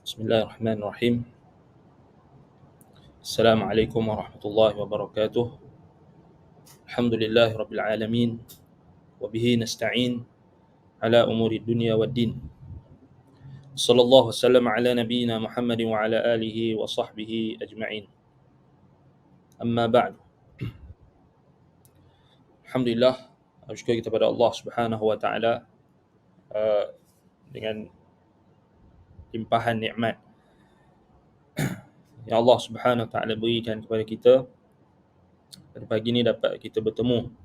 Bismillahirrahmanirrahim. Assalamualaikum warahmatullahi wabarakatuh. Alhamdulillahi rabbil alamin. Wa bihi nasta'in ala umuri dunya waddin. Sallallahu wasallam ala nabiyyina Muhammadin wa ala alihi wa sahbihi ajma'in. Amma ba'du. Alhamdulillah, syukur kita pada Allah Subhanahu wa taala dengan limpahan nikmat yang Allah Subhanahu wa taala berikan kepada kita. Pada pagi ini dapat kita bertemu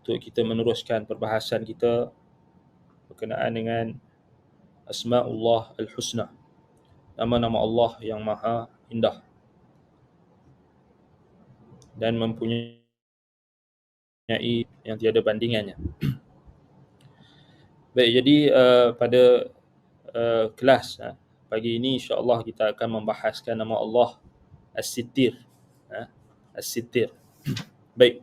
untuk kita meneruskan perbahasan kita berkenaan dengan Asma'ullah Al-Husna, nama-nama Allah yang maha indah dan mempunyai yang tiada bandingannya. Baik, jadi pada kelas pagi ini insya-Allah kita akan membahaskan nama Allah As-Sittir. As-Sittir. Baik.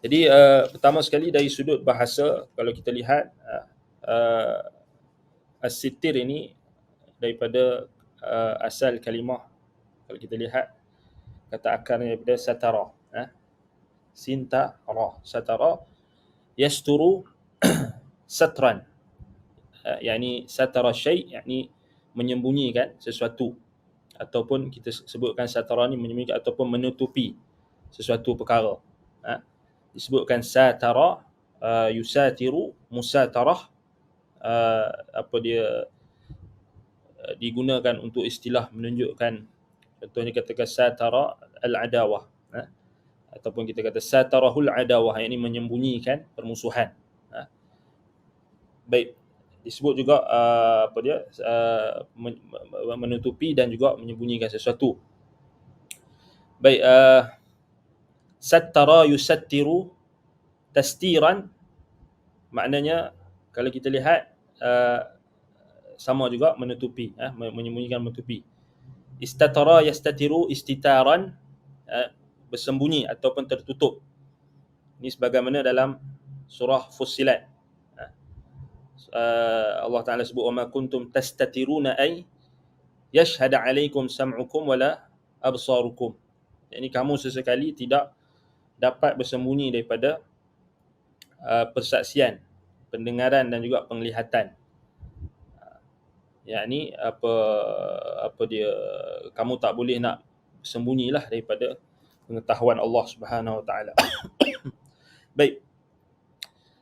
Jadi pertama sekali dari sudut bahasa, kalau kita lihat As-Sittir ini daripada asal kalimah, kalau kita lihat kata akarnya daripada satara, sinta ra, satara yasturu satran, yakni satara syai', yakni menyembunyikan sesuatu, ataupun kita sebutkan satara ni menyembunyikan ataupun menutupi sesuatu perkara. Disebutkan satara, yusatiru, musatarah, apa dia digunakan untuk istilah menunjukkan, contohnya katakan satara al-adawah, ataupun kita kata satarahul adawah, yang ini menyembunyikan permusuhan. Baik, disebut juga apa dia menutupi dan juga menyembunyikan sesuatu. Baik, sattara yusattiru tastiran, maknanya kalau kita lihat sama juga menutupi, menyembunyikan, menutupi. Istatara yastatiru istitaran, bersembunyi ataupun tertutup. Ini sebagaimana dalam surah Fussilat, Allah Ta'ala sebut, وَمَا كُنْتُمْ تَسْتَتِرُونَ أَيْ يَشْهَدَ عَلَيْكُمْ سَمْعُكُمْ وَلَا أَبْصَارُكُمْ. Jadi kamu sesekali tidak dapat bersembunyi daripada persaksian, pendengaran dan juga penglihatan. Yakni apa dia, kamu tak boleh nak sembunyilah daripada pengetahuan Allah Subhanahu wa taala. Baik.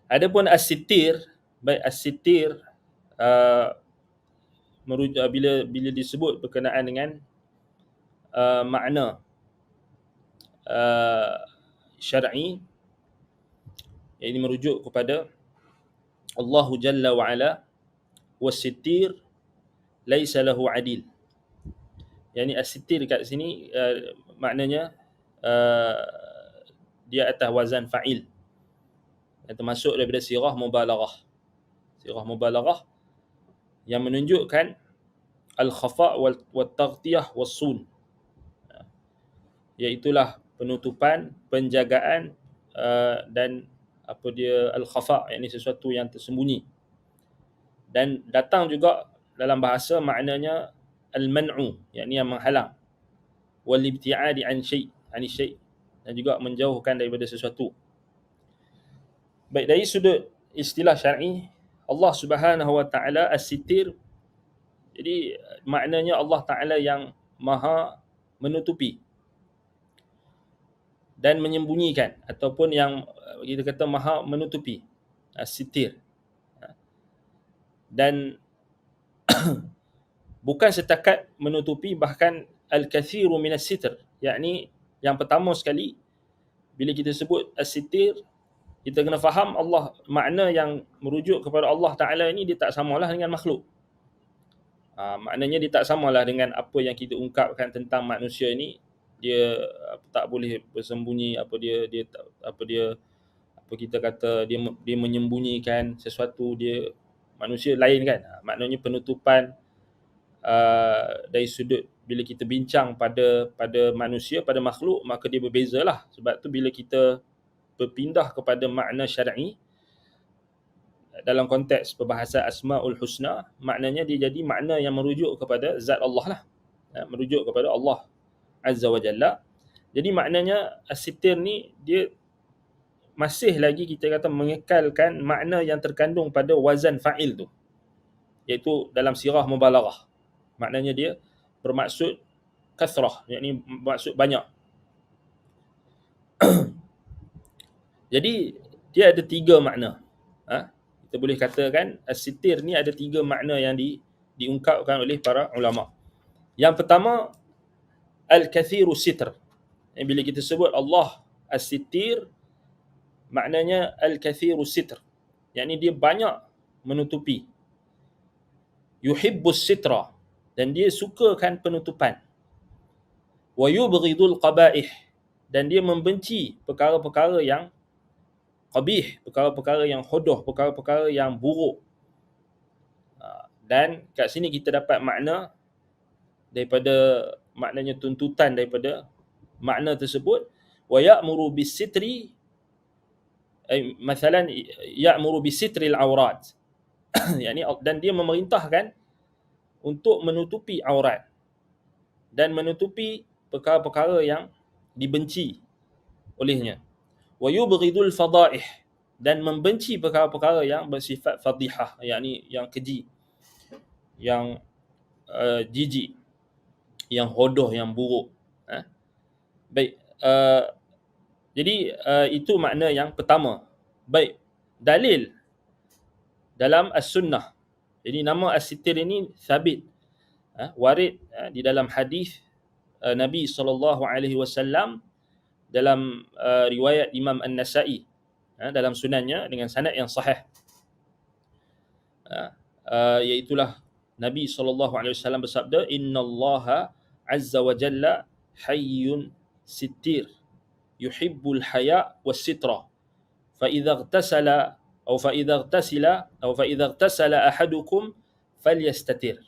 Adapun as-sittir, baik, as-sittir merujuk bila disebut berkenaan dengan makna syar'i, ini merujuk kepada Allah Jalla wa Ala, was-sittir laisa lahu adil. Yani as-sittir dekat sini maknanya dia atas wazan fa'il, yang termasuk daripada sirah mubalaghah. Sirah mubalaghah yang menunjukkan al-khafa' wal-taghtiyah was-sun, iaitulah penutupan, penjagaan dan apa dia al-khafa', yakni sesuatu yang tersembunyi. Dan datang juga dalam bahasa maknanya al-man'u, yakni yang menghalang, wal-ibti'adi an syai', ani syai', dan juga menjauhkan daripada sesuatu. Baik, dari sudut istilah syar'i, Allah Subhanahu wa taala as-sittir, jadi maknanya Allah Taala yang maha menutupi dan menyembunyikan, ataupun yang kita kata maha menutupi, as-sittir. Dan bukan setakat menutupi, bahkan al-kathiru minas sitr, yakni yang pertama sekali bila kita sebut as-sittir, kita kena faham Allah, makna yang merujuk kepada Allah Taala ini dia tak samalah dengan makhluk. Maknanya dia tak samalah dengan apa yang kita ungkapkan tentang manusia ini. Dia tak boleh bersembunyi, apa kita kata dia menyembunyikan sesuatu, dia manusia lain kan. Maknanya penutupan dari sudut bila kita bincang pada manusia, pada makhluk, maka dia berbezalah. Sebab tu bila kita berpindah kepada makna syar'i, dalam konteks perbahasan Asmaul Husna, maknanya dia jadi makna yang merujuk kepada zat Allah lah. Merujuk kepada Allah Azza wa Jalla. Jadi maknanya as-sitir ni dia masih lagi kita kata mengekalkan makna yang terkandung pada wazan fa'il tu, iaitu dalam sirah mubalaghah. Maknanya dia bermaksud kathrah, yakni bermaksud banyak. Jadi dia ada 3 makna. Kita boleh katakan as-sitir ni ada 3 makna yang diungkapkan oleh para ulama. Yang pertama, al-kathiru sitr. Bila kita sebut Allah as-sitir, maknanya al-kathiru sitr, yakni dia banyak menutupi. Yuhibbus sitra, dan dia sukakan penutupan. Wa yubghidul qaba'ih, dan dia membenci perkara-perkara yang qabih, perkara-perkara yang hodoh, perkara-perkara yang buruk. Dan kat sini kita dapat makna daripada maknanya tuntutan daripada makna tersebut. Wa ya'muru bis-sitri, masalan ya'muru bis-sitril aurat. yakni dan dia memerintahkan untuk menutupi aurat dan menutupi perkara-perkara yang dibenci olehnya. Wa yubghidul fadaih, dan membenci perkara-perkara yang bersifat fadihah, yakni yang keji, yang jijik, yang hodoh, yang buruk. Baik, jadi itu makna yang pertama. Baik, dalil dalam as-sunnah. Jadi nama as-sitir ini sabit, warid di dalam hadis Nabi SAW dalam riwayat Imam An-Nasa'i dalam sunannya dengan sanad yang sahih. Iaitulah Nabi SAW bersabda, innallaha azza wa jalla hayyun sittir yuhibbul haya was-sitra fa idza ightasala ahadukum falyastatir.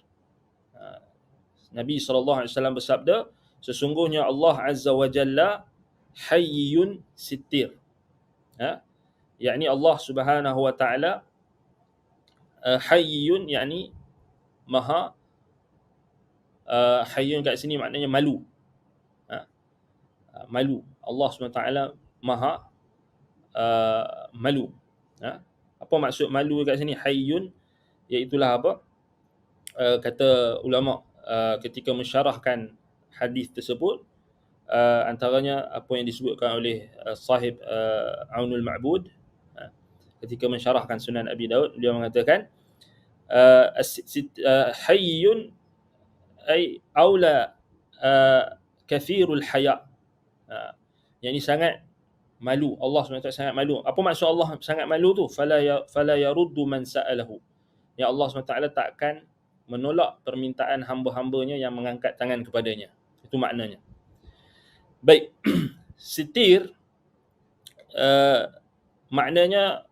Nabi SAW bersabda, sesungguhnya Allah Azza wa Jalla hayyun sittir. Yakni Allah Subhanahu wa Ta'ala hayyun, yakni maha, hayyun kat sini maknanya malu. Malu. Allah Subhanahu wa Ta'ala maha malu. Apa maksud malu kat sini? Hayyun, iaitulah apa? Kata ulama ketika mensyarahkan hadis tersebut, antaranya apa yang disebutkan oleh sahib Aunul Ma'bud ketika mensyarahkan Sunan Abi Daud, dia mengatakan hayyun ay aula kathirul haya, yakni sangat malu. Allah SWT sangat malu. Apa maksud Allah sangat malu tu? Fala yaruddu man sa'alahu, ya Allah SWT takkan menolak permintaan hamba-hambanya yang mengangkat tangan kepadanya. Itu maknanya. Baik, sitir maknanya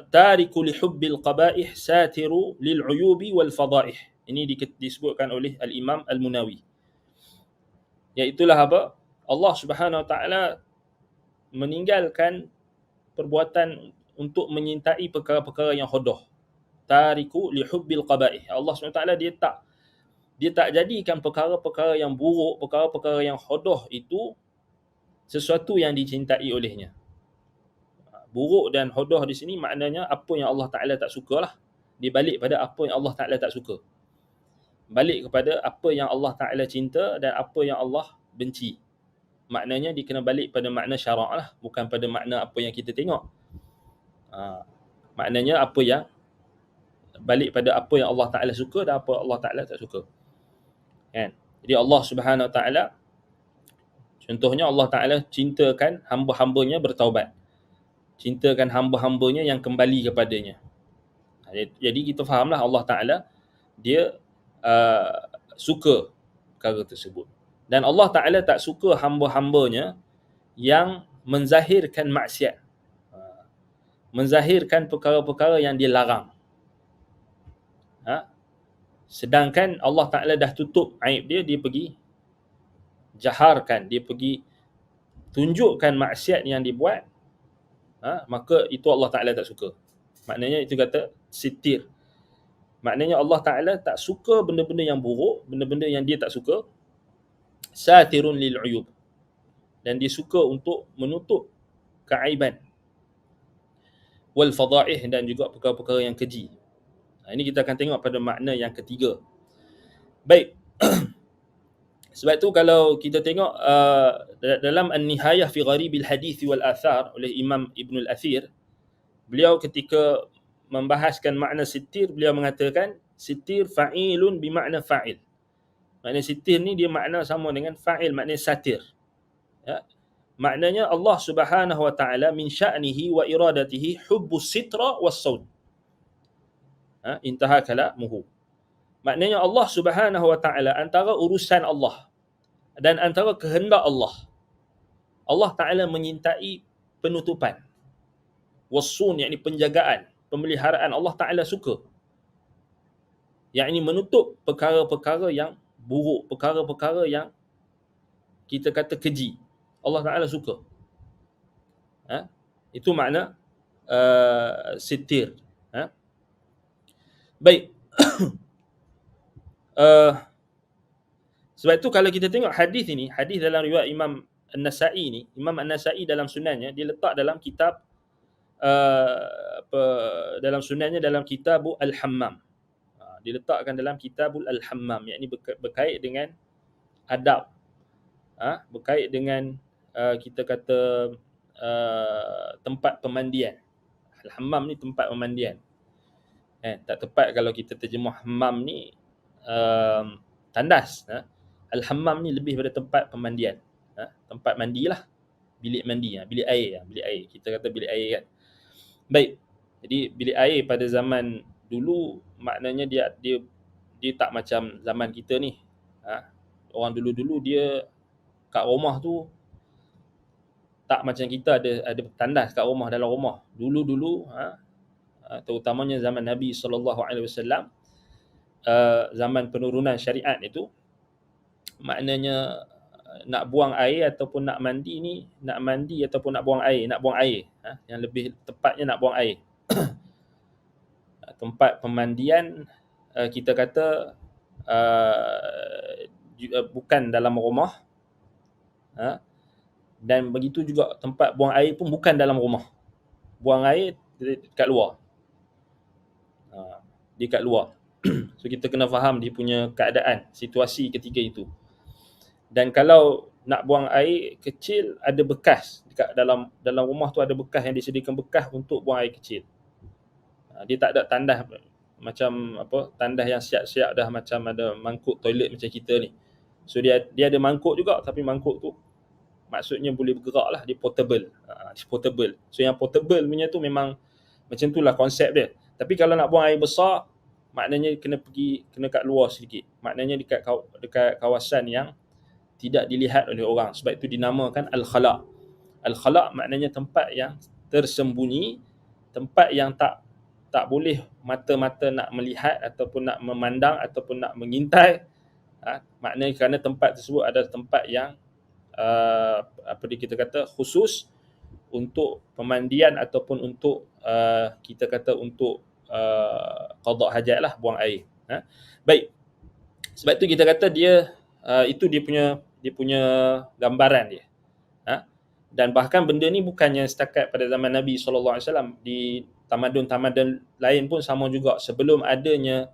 tariku li hubbil qaba'ih satiru lil uyubi wal fadaih. Ini disebutkan oleh al-Imam Al-Munawi. Iaitulah apa? Allah Subhanahu wa Ta'ala meninggalkan perbuatan untuk menyintai perkara-perkara yang hodoh. Tariku li hubbil qaba'ih. Allah SWT dia tak jadikan perkara-perkara yang buruk, perkara-perkara yang hodoh itu sesuatu yang dicintai olehnya. Buruk dan hodoh di sini maknanya apa yang Allah Ta'ala tak sukalah. Dia balik pada apa yang Allah Ta'ala tak suka. Balik kepada apa yang Allah Ta'ala cinta dan apa yang Allah benci. Maknanya dia kena balik pada makna syarak lah, bukan pada makna apa yang kita tengok. Maknanya apa yang balik pada apa yang Allah Ta'ala suka dan apa Allah Ta'ala tak suka. Kan? Jadi Allah Subhanahu Wa Ta'ala, contohnya Allah Ta'ala cintakan hamba-hambanya bertaubat. Cintakan hamba-hambanya yang kembali kepadanya. Jadi kita fahamlah Allah Ta'ala dia suka perkara tersebut. Dan Allah Ta'ala tak suka hamba-hambanya yang menzahirkan maksiat, menzahirkan perkara-perkara yang dia larang. Sedangkan Allah Ta'ala dah tutup aib dia, dia pergi jaharkan, dia pergi tunjukkan maksiat yang dibuat, maka itu Allah Ta'ala tak suka. Maknanya itu kata sitir. Maknanya Allah Ta'ala tak suka benda-benda yang buruk, benda-benda yang dia tak suka. Satirun lil uyub. Dan dia suka untuk menutup keaiban. Wal fadaih, dan juga perkara-perkara yang keji. Ini kita akan tengok pada makna yang ketiga. Baik. Sebab tu kalau kita tengok dalam An-Nihayah fi Gharibil Hadith wal Athar oleh Imam Ibn al-Athir, beliau ketika membahaskan makna sitir, beliau mengatakan sitir fa'ilun bimakna fa'il. Makna sitir ni dia makna sama dengan fa'il, maknanya satir. Ya. Maknanya Allah Subhanahu wa taala min sya'nihi wa iradatihi hubbus sitra was saud. Intaha kalamuhu. Maknanya Allah Subhanahu wa taala, antara urusan Allah dan antara kehendak Allah, Allah Ta'ala menyintai penutupan. Wassun, yakni penjagaan, pemeliharaan. Allah Ta'ala suka, yakni menutup perkara-perkara yang buruk, perkara-perkara yang kita kata keji. Allah Ta'ala suka. Itu makna sitir. Baik. Sebab itu kalau kita tengok hadis ini, hadis dalam riwayat Imam An-Nasa'i ni, Imam An-Nasa'i dalam sunannya, dia letak dalam kitab dalam sunannya dalam Kitabul Al-Hammam. Diletakkan dalam Kitabul Al-Hammam, yakni berkait dengan adab. Berkait dengan kita kata tempat pemandian. Al-Hammam ni tempat pemandian. Tak tepat kalau kita terjemah hammam ni tandas. Al-Hammam ni lebih pada tempat pemandian. Tempat mandilah. Bilik mandi, bilik air. Bilik air. Kita kata bilik air kan. Baik. Jadi bilik air pada zaman dulu maknanya dia tak macam zaman kita ni. Orang dulu-dulu dia kat rumah tu tak macam kita ada tandas kat rumah, dalam rumah. Dulu-dulu terutamanya zaman Nabi SAW, zaman penurunan syariat itu, maknanya nak buang air ataupun nak mandi ni, nak mandi ataupun nak buang air, yang lebih tepatnya nak buang air. Tempat pemandian kita kata bukan dalam rumah, dan begitu juga tempat buang air pun bukan dalam rumah. Buang air dekat luar. Dia kat luar. So kita kena faham dia punya keadaan, situasi ketika itu. Dan kalau nak buang air kecil, ada bekas dekat dalam rumah tu, ada bekas yang disediakan, bekas untuk buang air kecil. Dia tak ada tandas macam apa, tandas yang siap-siap dah macam ada mangkuk toilet macam kita ni. So dia ada mangkuk juga, tapi mangkuk tu maksudnya boleh bergerak lah, dia portable. Dia portable. So yang portable punya tu memang macam tu lah konsep dia. Tapi kalau nak buang air besar, maknanya kena kat luar sedikit. Maknanya dekat kawasan yang tidak dilihat oleh orang. Sebab itu dinamakan Al-Khala'. Al-Khala' maknanya tempat yang tersembunyi, tempat yang tak boleh mata-mata nak melihat ataupun nak memandang ataupun nak mengintai. Maknanya kerana tempat tersebut adalah tempat yang kita kata khusus untuk pemandian ataupun untuk kita kata untuk qada hajat lah, buang air. Baik. Sebab tu kita kata dia itu dia punya gambaran dia. Dan bahkan benda ni bukannya setakat pada zaman Nabi SAW. Di tamadun-tamadun lain pun sama juga. Sebelum adanya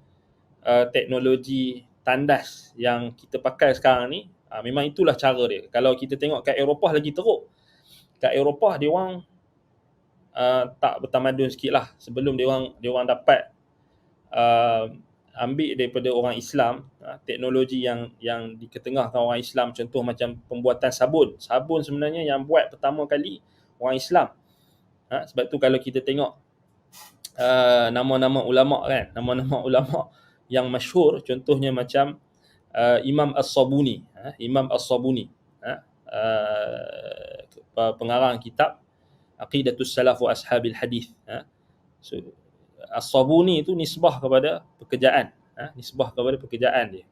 teknologi tandas yang kita pakai sekarang ni, memang itulah cara dia. Kalau kita tengok kat Eropah lagi teruk. Kat Eropah dia orang tak bertamadun sikit lah. Sebelum dia orang dapat ambil daripada orang Islam teknologi yang diketengahkan orang Islam, contoh macam pembuatan sabun. Sabun sebenarnya yang buat pertama kali orang Islam. Sebab tu kalau kita tengok nama-nama ulama' kan, nama-nama ulama' yang masyhur, contohnya macam Imam As-Sabuni. Imam As-Sabuni, pengarang kitab Aqidatus Salaf wa Ashabil Hadith. So As-Sabuni itu nisbah kepada pekerjaan, nisbah kepada pekerjaan dia.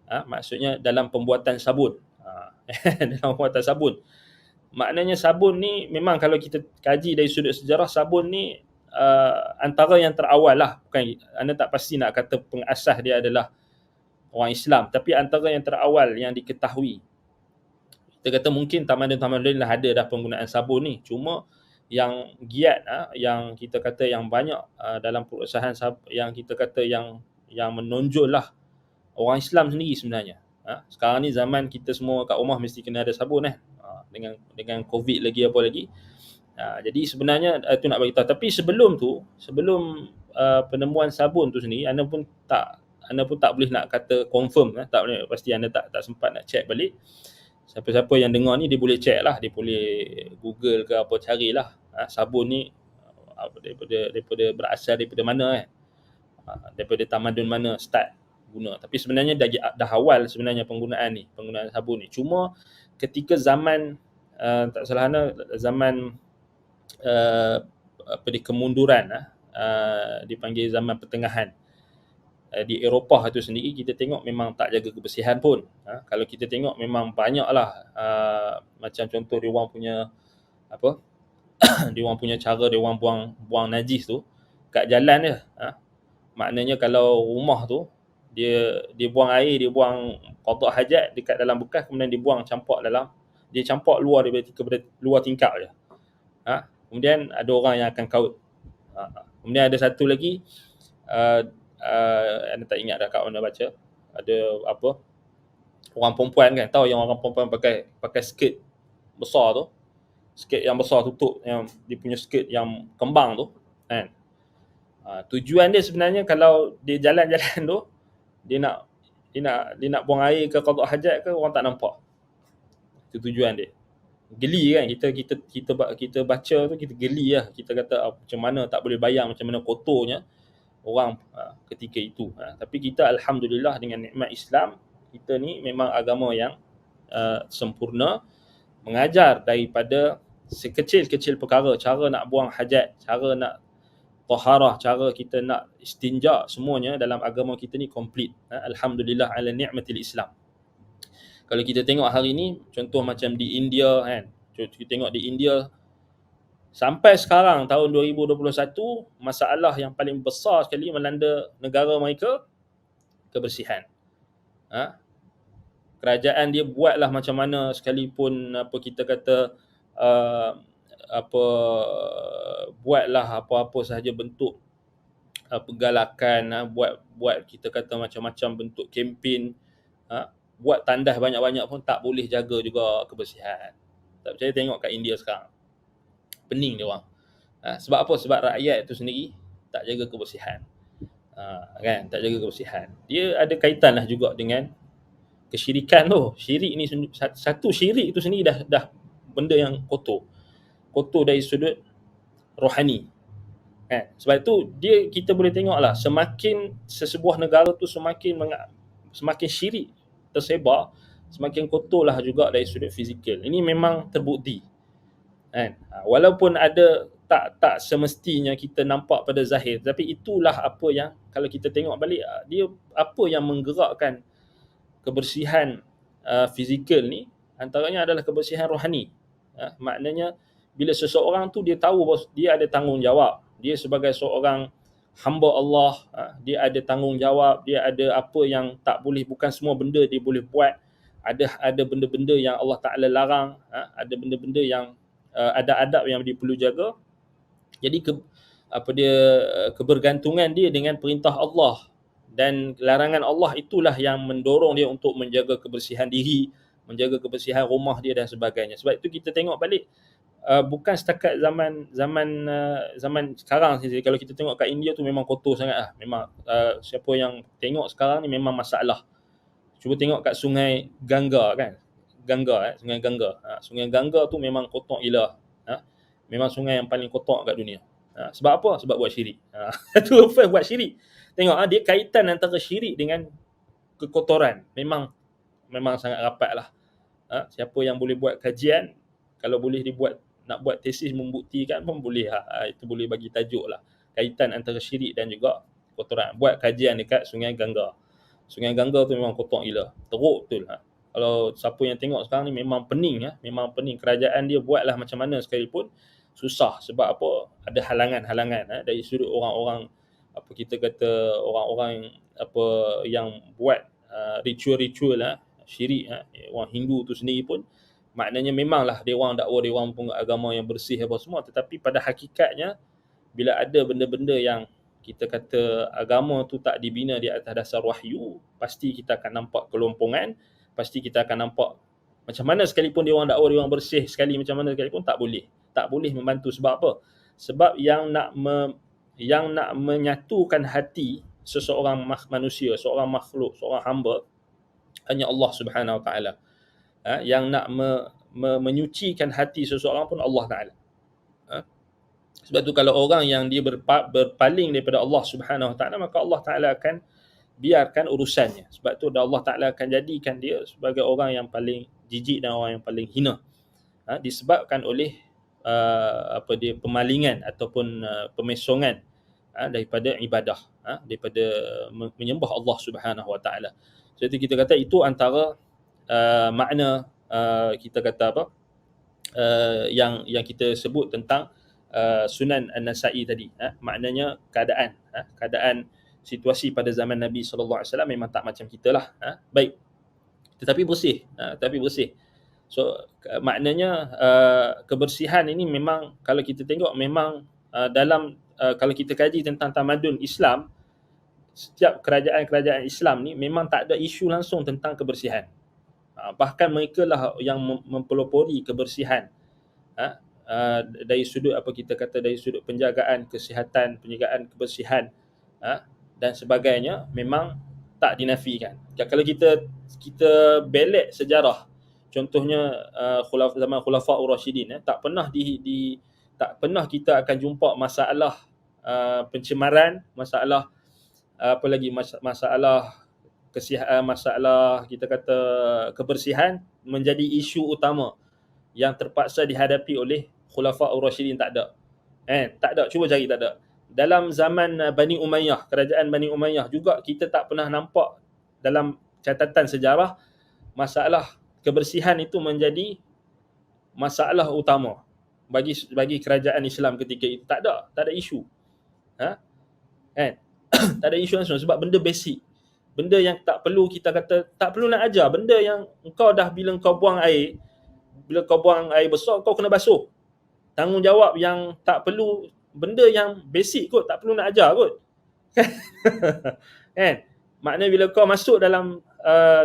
Maksudnya dalam pembuatan sabun. Dalam pembuatan sabun. Maknanya sabun ni memang kalau kita kaji dari sudut sejarah, sabun ni antara yang terawal lah, bukan anda tak pasti nak kata pengasas dia adalah orang Islam, tapi antara yang terawal yang diketahui. Kita kata mungkin tamadun-tamadun lah ada dah penggunaan sabun ni, cuma yang giat yang kita kata yang banyak dalam perusahaan yang kita kata yang menonjol lah orang Islam sendiri sebenarnya. Sekarang ni zaman kita semua kat rumah mesti kena ada sabun dengan COVID lagi apa lagi. Jadi sebenarnya itu nak bagi tahu. Tapi sebelum penemuan sabun tu sendiri, anda pun tak boleh nak kata confirm, tak boleh, pasti anda tak sempat nak check balik. Siapa-siapa yang dengar ni dia boleh check lah, dia boleh Google ke apa, carilah sabun ni daripada berasal daripada mana daripada tamadun mana start guna. Tapi sebenarnya dah awal sebenarnya penggunaan sabun ni. Cuma ketika zaman tak salah zaman kemunduran dipanggil zaman pertengahan di Eropah itu sendiri, kita tengok memang tak jaga kebersihan pun. Kalau kita tengok memang banyaklah macam contoh dia orang punya dia orang punya cara dia orang buang najis tu kat jalan dia. Maknanya kalau rumah tu dia buang air, dia buang qada hajat dekat dalam bekas, kemudian dia buang campak luar daripada luar tingkap je. Kemudian ada orang yang akan kaut. Kemudian ada satu lagi anda tak ingat dah kat mana baca, ada orang perempuan kan, tahu yang orang perempuan pakai skirt besar tu, skirt yang besar tutup, yang dia punya skirt yang kembang tu kan. Tujuan dia sebenarnya kalau dia jalan-jalan tu dia nak buang air ke qada hajat ke, orang tak nampak. Itu tujuan dia. Geli kan, kita baca tu kita geli lah, kita kata macam mana tak boleh bayang macam mana kotornya orang ketika itu. Tapi kita alhamdulillah dengan nikmat Islam, kita ni memang agama yang sempurna, mengajar daripada sekecil-kecil perkara, cara nak buang hajat, cara nak taharah, cara kita nak istinja, semuanya dalam agama kita ni komplit. Alhamdulillah ala ni'matil Islam. Kalau kita tengok hari ni, contoh macam di India kan, kita tengok di India sampai sekarang tahun 2021, masalah yang paling besar sekali melanda negara mereka kebersihan. Kerajaan dia buatlah macam mana sekalipun kita kata buatlah apa-apa sahaja bentuk penggalakan, buat kita kata macam-macam bentuk kempen, buat tandas banyak-banyak pun tak boleh jaga juga kebersihan. Tak percaya tengok kat India sekarang. Pening dia orang. Sebab apa? Sebab rakyat tu sendiri tak jaga kebersihan. Kan, tak jaga kebersihan. Dia ada kaitan lah juga dengan kesyirikan tu. Syirik ni, satu syirik tu sendiri dah benda yang kotor dari sudut rohani. Kan? Sebab itu kita boleh tengok lah, semakin sesebuah negara tu semakin syirik tersebar, semakin kotor lah juga dari sudut fizikal. Ini memang terbukti. Kan? Walaupun ada tak semestinya kita nampak pada zahir, tapi itulah apa yang kalau kita tengok balik, dia apa yang menggerakkan kebersihan fizikal ni, antaranya adalah kebersihan rohani. Maknanya bila seseorang tu dia tahu bahawa dia ada tanggungjawab, dia sebagai seorang hamba Allah, dia ada tanggungjawab, dia ada apa yang tak boleh, bukan semua benda dia boleh buat, ada benda-benda yang Allah Ta'ala larang, ada benda-benda yang ada adab yang dia perlu jaga. Jadi kebergantungan dia dengan perintah Allah dan larangan Allah, itulah yang mendorong dia untuk menjaga kebersihan diri, menjaga kebersihan rumah dia dan sebagainya. Sebab itu kita tengok balik, bukan setakat zaman sekarang saja. Kalau kita tengok kat India tu memang kotor sangat lah. Memang siapa yang tengok sekarang ni memang masalah. Cuba tengok kat Sungai Ganga kan. Sungai Ganga. Sungai Ganga tu memang kotor gila. Memang sungai yang paling kotor kat dunia. Sebab apa? Sebab buat syirik. Itu apa buat syirik. Tengok dia kaitan antara syirik dengan kekotoran. Memang sangat rapat lah. Siapa yang boleh buat kajian, kalau boleh nak buat tesis membuktikan pun boleh. Itu boleh bagi tajuk lah, kaitan antara syirik dan juga kotoran. Buat kajian dekat Sungai Ganga. Sungai Ganga tu memang kotor gila, teruk betul. Kalau siapa yang tengok sekarang ni memang pening. Memang pening. Kerajaan dia buatlah macam mana sekalipun, susah. Sebab apa? Ada halangan-halangan dari sudut orang-orang, apa kita kata, orang-orang yang buat ritual-ritual syirik. Orang Hindu tu sendiri pun maknanya memanglah dia orang dakwa dia orang pun agama yang bersih apa semua, tetapi pada hakikatnya bila ada benda-benda yang kita kata agama tu tak dibina di atas dasar wahyu, pasti kita akan nampak kelompongan, pasti kita akan nampak macam mana sekalipun dia orang dakwa dia orang bersih sekali macam mana sekalipun tak boleh membantu. Sebab apa? Sebab yang nak menyatukan hati seseorang manusia, seorang makhluk, seorang hamba hanya Allah Subhanahu Wa Taala. Yang nak menyucikan hati seseorang pun Allah Taala. Sebab tu kalau orang yang dia berpaling daripada Allah Subhanahu Wa Taala, maka Allah Taala akan biarkan urusannya. Sebab tu Allah Taala akan jadikan dia sebagai orang yang paling jijik dan orang yang paling hina. Disebabkan oleh pemalingan ataupun pemesongan daripada ibadah, daripada menyembah Allah Subhanahu Wa Taala. Jadi kita kata itu antara makna kita kata apa yang kita sebut tentang Sunan An-Nasa'i tadi. Maknanya keadaan situasi pada zaman Nabi sallallahu alaihi wasallam memang tak macam kita lah. Baik. Tetapi bersih. So maknanya kebersihan ini memang kalau kita tengok memang dalam kalau kita kaji tentang tamadun Islam, setiap kerajaan-kerajaan Islam ni memang tak ada isu langsung tentang kebersihan. Bahkan mereka lah yang mempelopori kebersihan dari sudut apa kita kata, dari sudut penjagaan kesihatan, penjagaan kebersihan dan sebagainya, memang tak dinafikan. Kalau kita belik sejarah, contohnya zaman Khulafaur Rasyidin, tak pernah tak pernah kita akan jumpa masalah pencemaran, masalah masalah masalah kita kata kebersihan menjadi isu utama yang terpaksa dihadapi oleh Khulafaur Rasyidin. Tak ada. Tak ada, cuba cari, tak ada. Dalam zaman Bani Umayyah, kerajaan Bani Umayyah juga kita tak pernah nampak dalam catatan sejarah masalah kebersihan itu menjadi masalah utama bagi kerajaan Islam ketika itu. Tak ada isu. Tak ada isu langsung sebab benda basic. Benda yang tak perlu kita kata, tak perlu nak ajar. Benda yang engkau dah, bila kau buang air besar, kau kena basuh. Tanggungjawab yang tak perlu, benda yang basic kot, tak perlu nak ajar kot. Kan? Maknanya bila kau masuk dalam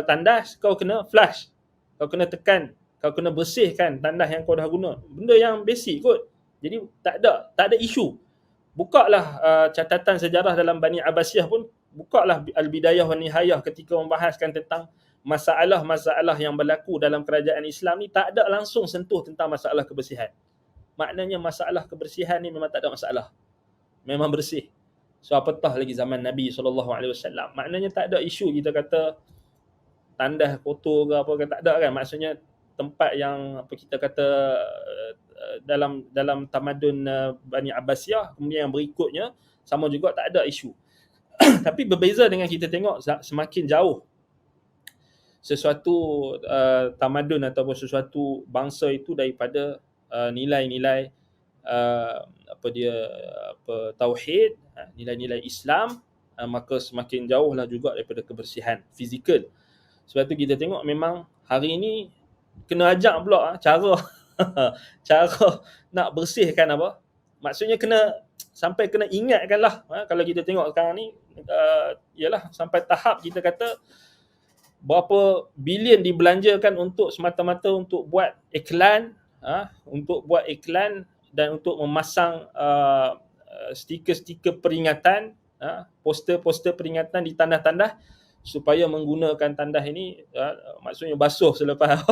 tandas, kau kena flush. Kau kena tekan, kau kena bersihkan tandas yang kau dah guna. Benda yang basic kot. Jadi tak ada isu. Bukalah catatan sejarah dalam Bani Abbasiyah pun, bukalah Al-Bidayah wa Nihayah ketika membahaskan tentang masalah-masalah yang berlaku dalam kerajaan Islam ni, tak ada langsung sentuh tentang masalah kebersihan. Maknanya masalah kebersihan ni memang tak ada masalah. Memang bersih. So apatah lagi zaman Nabi SAW. Maknanya tak ada isu kita kata tandas kotor ke apa ke, tak ada kan. Maksudnya tempat yang apa kita kata dalam tamadun Bani Abbasiyah, kemudian yang berikutnya sama juga tak ada isu. Tapi berbeza dengan kita tengok semakin jauh sesuatu tamadun ataupun sesuatu bangsa itu daripada nilai-nilai tauhid, nilai-nilai Islam, maka semakin jauhlah juga daripada kebersihan fizikal. Sebab tu kita tengok memang hari ini kena ajak pula cara nak bersihkan apa. Maksudnya sampai kena ingatkanlah. Kalau kita tengok sekarang ni ialah sampai tahap kita kata berapa bilion dibelanjakan untuk semata-mata untuk buat iklan, dan untuk memasang stiker-stiker peringatan, poster-poster peringatan di tandas-tandas supaya menggunakan tandas ini, maksudnya basuh selepas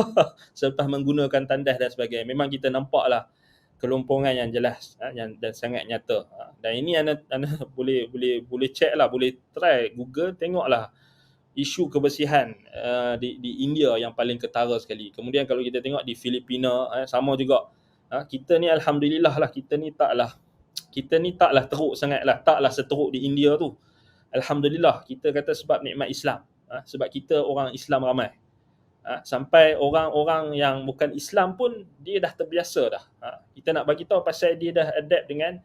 menggunakan tandas dan sebagainya. Memang kita nampaklah kelompongan yang jelas dan sangat nyata. Dan ini anda boleh check lah, boleh try Google, tengoklah isu kebersihan di India yang paling ketara sekali. Kemudian kalau kita tengok di Filipina, sama juga. Kita ni alhamdulillah lah, kita ni taklah teruk sangat lah, taklah seteruk di India tu. Alhamdulillah, kita kata sebab nikmat Islam, sebab kita orang Islam ramai. Sampai orang-orang yang bukan Islam pun dia dah terbiasa dah. Kita nak bagi tahu pasal dia dah adapt dengan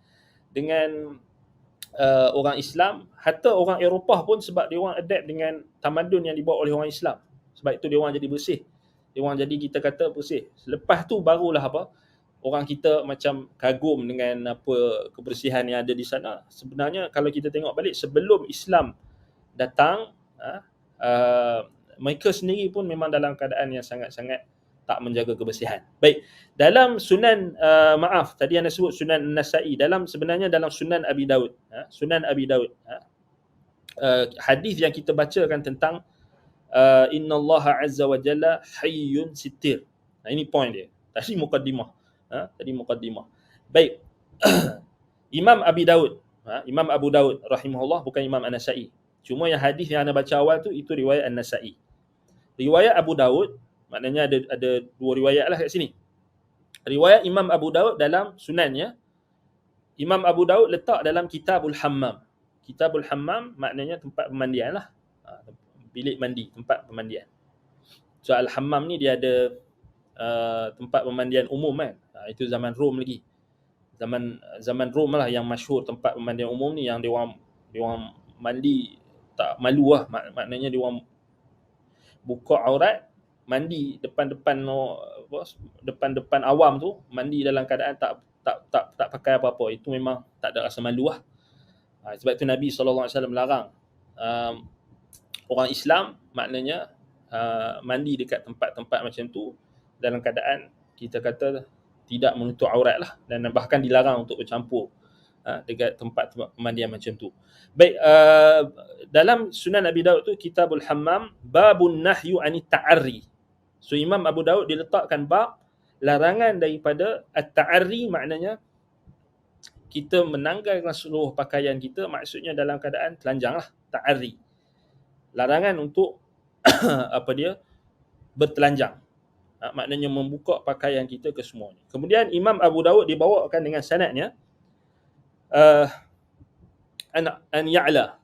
orang Islam. Hatta orang Eropah pun sebab dia orang adapt dengan tamadun yang dibawa oleh orang Islam. Sebab itu dia orang jadi bersih. Dia orang jadi, kita kata, bersih. Lepas tu barulah orang kita macam kagum dengan apa kebersihan yang ada di sana. Sebenarnya kalau kita tengok balik, sebelum Islam datang, mereka sendiri pun memang dalam keadaan yang sangat-sangat tak menjaga kebersihan. Baik, dalam Sunan tadi anda sebut Sunan Nasa'i, sebenarnya dalam Sunan Abi Daud, Sunan Abi Daud, hadis yang kita bacakan tentang innallaha azza wa jalla hayyun sittir. Ini point dia. Tadi mukaddimah. Baik. Imam Abi Daud, Imam Abu Daud rahimahullah, bukan Imam An-Nasa'i. Cuma yang hadis yang anda baca awal tu itu riwayat An-Nasa'i. Riwayat Abu Daud, maknanya ada dua riwayat lah kat sini. Riwayat Imam Abu Daud dalam sunannya, Imam Abu Daud letak dalam Kitabul Hammam. Kitabul Hammam maknanya tempat pemandian lah. Bilik mandi, tempat pemandian. So Al-Hammam ni dia ada tempat pemandian umum kan. Itu zaman Rom lagi. Zaman Rom lah yang masyhur tempat pemandian umum ni, yang dia orang mandi tak malu lah. Maknanya dia orang buka aurat, mandi depan-depan awam tu, mandi dalam keadaan tak pakai apa-apa. Itu memang tak ada rasa malu lah. Sebab itu Nabi SAW larang orang Islam maknanya mandi dekat tempat-tempat macam tu dalam keadaan kita kata tidak menutup aurat lah, dan bahkan dilarang untuk bercampur dekat tempat pemandian macam tu. Baik, dalam Sunan Abi Daud tu Kitabul Hammam, babun nahyu anit ta'arri. So Imam Abu Daud diletakkan bab larangan daripada at-ta'arri, maknanya kita menanggalkan seluruh pakaian kita, maksudnya dalam keadaan telanjang lah, ta'arri. Larangan untuk bertelanjang. Maknanya membuka pakaian kita ke semuanya. Kemudian Imam Abu Daud dibawakan dengan sanadnya an Ya'la,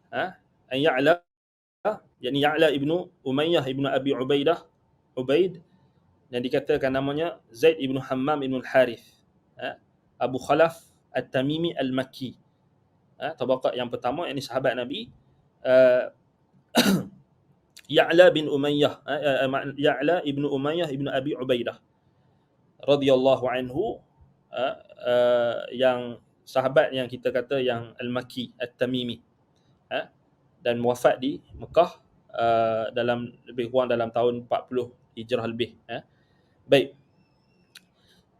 yakni Ya'la ibnu Umayyah ibnu Abi Ubaid, yang dikatakan namanya Zaid ibnu Hammam ibnu Al-Harith, Abu Khalaf At-Tamimi Al-Makki, tabaqat yang pertama, yakni sahabat Nabi. Ya'la bin Umayyah, Ya'la ibnu Umayyah ibnu Abi Ubaidah radhiyallahu anhu, yang sahabat yang kita kata yang Al-Makki At-Tamimi, dan wafat di Mekah dalam lebih kurang dalam tahun 40 Hijrah lebih. Baik.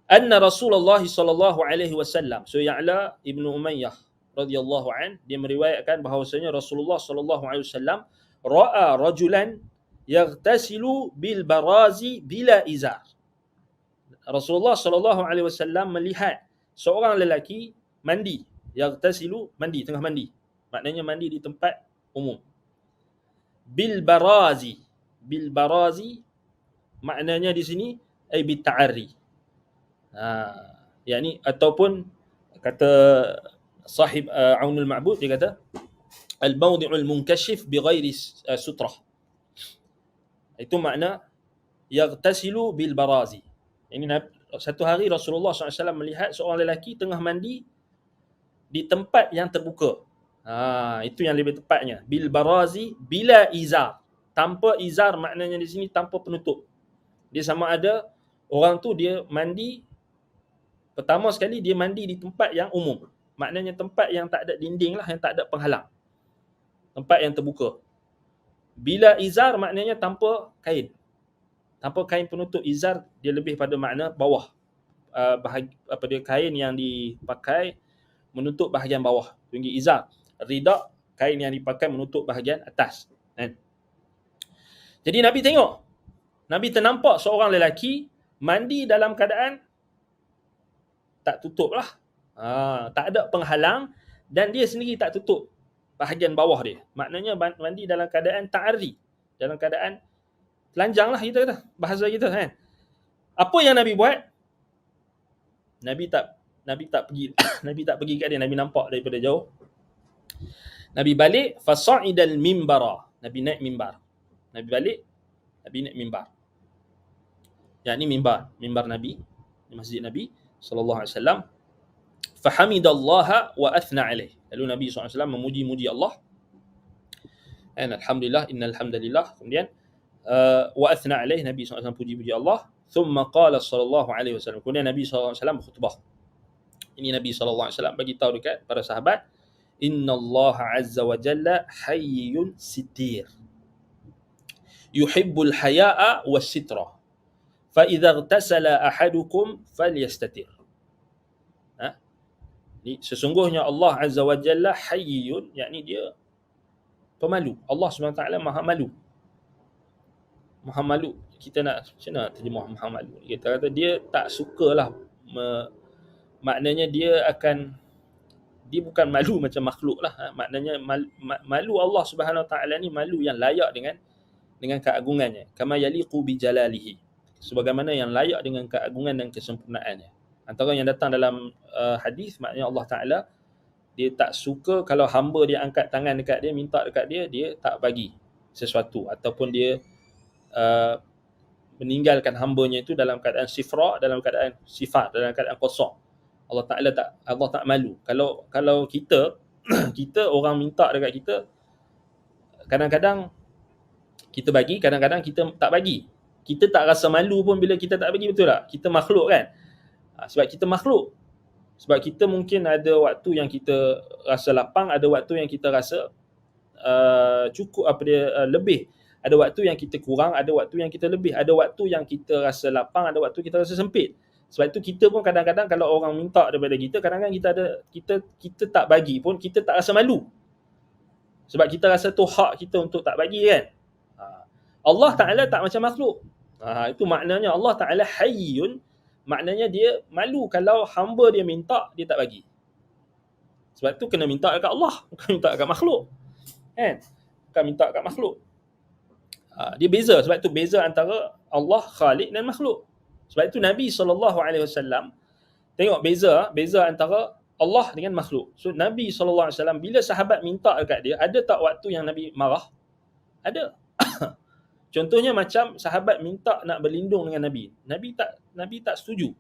Anna Rasulullah sallallahu alaihi wasallam, so Ya'la ibnu Umayyah radhiyallahu an, dia meriwayatkan bahawasanya Rasulullah sallallahu alaihi wasallam ra'a rajulan yaghtasilu bil barazi bila izar. Rasulullah sallallahu alaihi wasallam melihat seorang lelaki mandi, yaghtasilu, mandi, tengah mandi. Maknanya mandi di tempat umum. Bil barazi maknanya di sini ay bit ta'arri. Yakni ataupun kata sahib Aunul Ma'bud, dia kata al-mawdi'ul munkashif bighairi sutrah. Itu makna yaghtasilu bil barazi. Ini satu hari Rasulullah SAW melihat seorang lelaki tengah mandi di tempat yang terbuka. Itu yang lebih tepatnya. Bil barazi bila izar. Tanpa izar maknanya di sini tanpa penutup. Dia sama ada orang tu dia mandi, pertama sekali dia mandi di tempat yang umum. Maknanya tempat yang tak ada dinding lah, yang tak ada penghalang. Tempat yang terbuka. Bila izar maknanya tanpa kain. Tanpa kain penutup. Izar dia lebih pada makna bawah. Dia kain yang dipakai menutup bahagian bawah. Tinggi izar. Rida, kain yang dipakai menutup bahagian atas. Jadi Nabi tengok. Nabi ternampak seorang lelaki mandi dalam keadaan tak tutup lah. Tak ada penghalang, dan dia sendiri tak tutup bahagian bawah dia. Maknanya mandi dalam keadaan ta'arri, dalam keadaan telanjang lah kita kata, bahasa kita kan. Apa yang Nabi buat? Nabi tak pergi Nabi tak pergi kat dia, Nabi nampak daripada jauh. Nabi balik, fasa'idal mimbara. Nabi naik mimbar. Nabi balik, Nabi naik mimbar. yakni mimbar Nabi, di masjid Nabi sallallahu alaihi wasallam. Fahamidallaha wa athna alaih. Lalu Nabi SAW memuji-muji Allah. Dan alhamdulillah, innal hamdalillah. Kemudian wa athna alaih, Nabi SAW puji-puji Allah. Thumma qala sallallahu alaihi wasallam. Kemudian Nabi SAW berkhutbah. Ini Nabi SAW bagi tahu dekat para sahabat, innallaha azza wa jalla hayyun sitir. Yuhibbul haya'a was sitra. Fa idza ightasala ahadukum falyastatir. Sesungguhnya Allah Azza wa Jalla hayyun, yakni dia pemalu. Allah SWT maha malu. Maha malu. Kita nak macam mana terjemah maha malu? Kita kata dia tak sukalah, maknanya dia bukan malu macam makhluk lah. Maknanya malu Allah Subhanahu Wa Taala ni malu yang layak dengan keagungannya. Kama yaliqu bi jalalihi. Sebagaimana yang layak dengan keagungan dan kesempurnaannya. Antara yang datang dalam hadis, maknanya Allah Ta'ala dia tak suka kalau hamba dia angkat tangan dekat dia, minta dekat dia, dia tak bagi sesuatu, ataupun dia meninggalkan hambanya itu dalam keadaan sifra, dalam keadaan sifat, dalam keadaan kosong. Allah tak malu. Kalau kita kita orang minta dekat kita, kadang-kadang kita bagi, kadang-kadang kita tak bagi. Kita tak rasa malu pun bila kita tak bagi, betul tak? Kita makhluk kan? Sebab kita makhluk. Sebab kita mungkin ada waktu yang kita rasa lapang, ada waktu yang kita rasa cukup, lebih. Ada waktu yang kita kurang, ada waktu yang kita lebih. Ada waktu yang kita rasa lapang, ada waktu kita rasa sempit. Sebab itu kita pun kadang-kadang kalau orang minta daripada kita, kadang-kadang kita tak bagi pun kita tak rasa malu. Sebab kita rasa tu hak kita untuk tak bagi kan. Allah Ta'ala tak macam makhluk. Itu maknanya Allah Ta'ala hayyun. Maknanya dia malu kalau hamba dia minta, dia tak bagi. Sebab tu kena minta dekat Allah, bukan minta dekat makhluk. Kan? Bukan minta dekat makhluk. Dia beza. Sebab tu beza antara Allah Khaliq dan makhluk. Sebab itu Nabi SAW tengok beza antara Allah dengan makhluk. So Nabi SAW bila sahabat minta dekat dia, ada tak waktu yang Nabi marah? Ada. Contohnya macam sahabat minta nak berlindung dengan Nabi. Nabi tak setuju.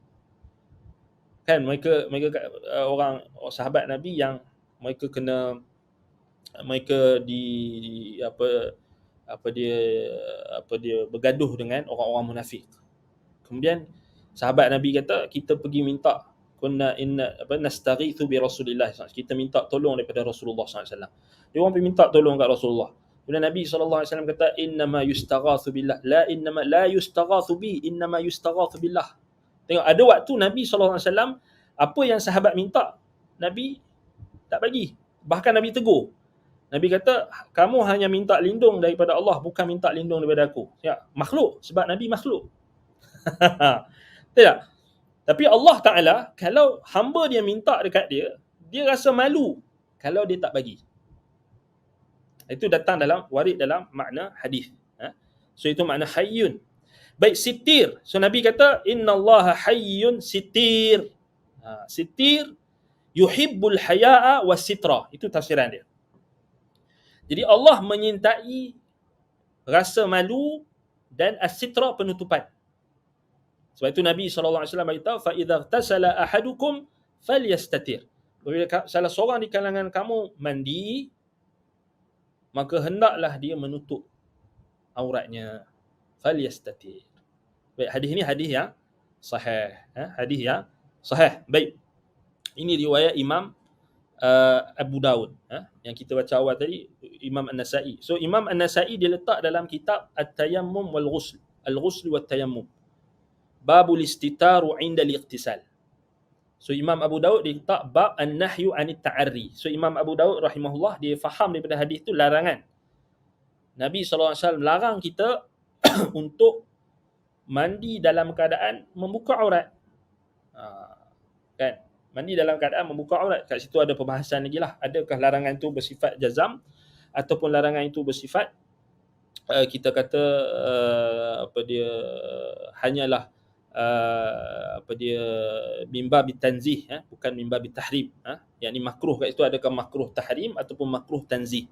Kan mereka orang sahabat Nabi yang mereka dia bergaduh dengan orang-orang munafik. Kemudian sahabat Nabi kata, kita pergi minta nastaghithu bi Rasulillah SAW. Kita minta tolong daripada Rasulullah SAW. Dia orang pergi minta tolong kat Rasulullah. Kemudian Nabi SAW kata, innama yustaghathu billah, la yustaghathu bi, innama yustaghathu billah. Tengok, ada waktu Nabi SAW, apa yang sahabat minta, Nabi tak bagi. Bahkan Nabi tegur. Nabi kata, kamu hanya minta lindung daripada Allah, bukan minta lindung daripada aku. Ya, makhluk, sebab Nabi makhluk. Tidak. Tapi Allah Ta'ala, kalau hamba dia minta dekat dia, dia rasa malu kalau dia tak bagi. Itu datang warid dalam makna hadis. So itu makna hayyun. Baik, sitir. So Nabi kata, innallaha hayyun sitir. Sitir yuhibbul haya'a was sitra. Itu tafsiran dia. Jadi Allah menyintai rasa malu dan as-sitra, penutupan. Sebab itu Nabi SAW beritahu, fa idza ightasala ahadukum falyastatir. Bila salah seorang di kalangan kamu mandi, maka hendaklah dia menutup auratnya. Falyastatir. Baik, hadis ini hadis yang sahih. Hadis yang sahih. Baik. Ini riwayat Imam Abu Daud, yang kita baca awal tadi, Imam An-Nasa'i. So Imam An-Nasa'i dia letak dalam kitab At-Tayammum wal Ghusl, Al-Ghusl wa Tayammum, Babul Istitaru 'inda al-Ightisal. So Imam Abu Daud dia letak bab an-nahyu 'anit ta'arri. So Imam Abu Daud rahimahullah dia faham daripada hadis tu larangan. Nabi SAW larang kita untuk mandi dalam keadaan membuka aurat. Kan? Mandi dalam keadaan membuka aurat. Kat situ ada perbahasan lagi lah. Adakah larangan itu bersifat jazam ataupun larangan itu bersifat kita kata hanyalah mimba bitanzih, bukan mimba bitahrim. Yang ni makruh kat situ, adakah makruh tahrim ataupun makruh tanzih?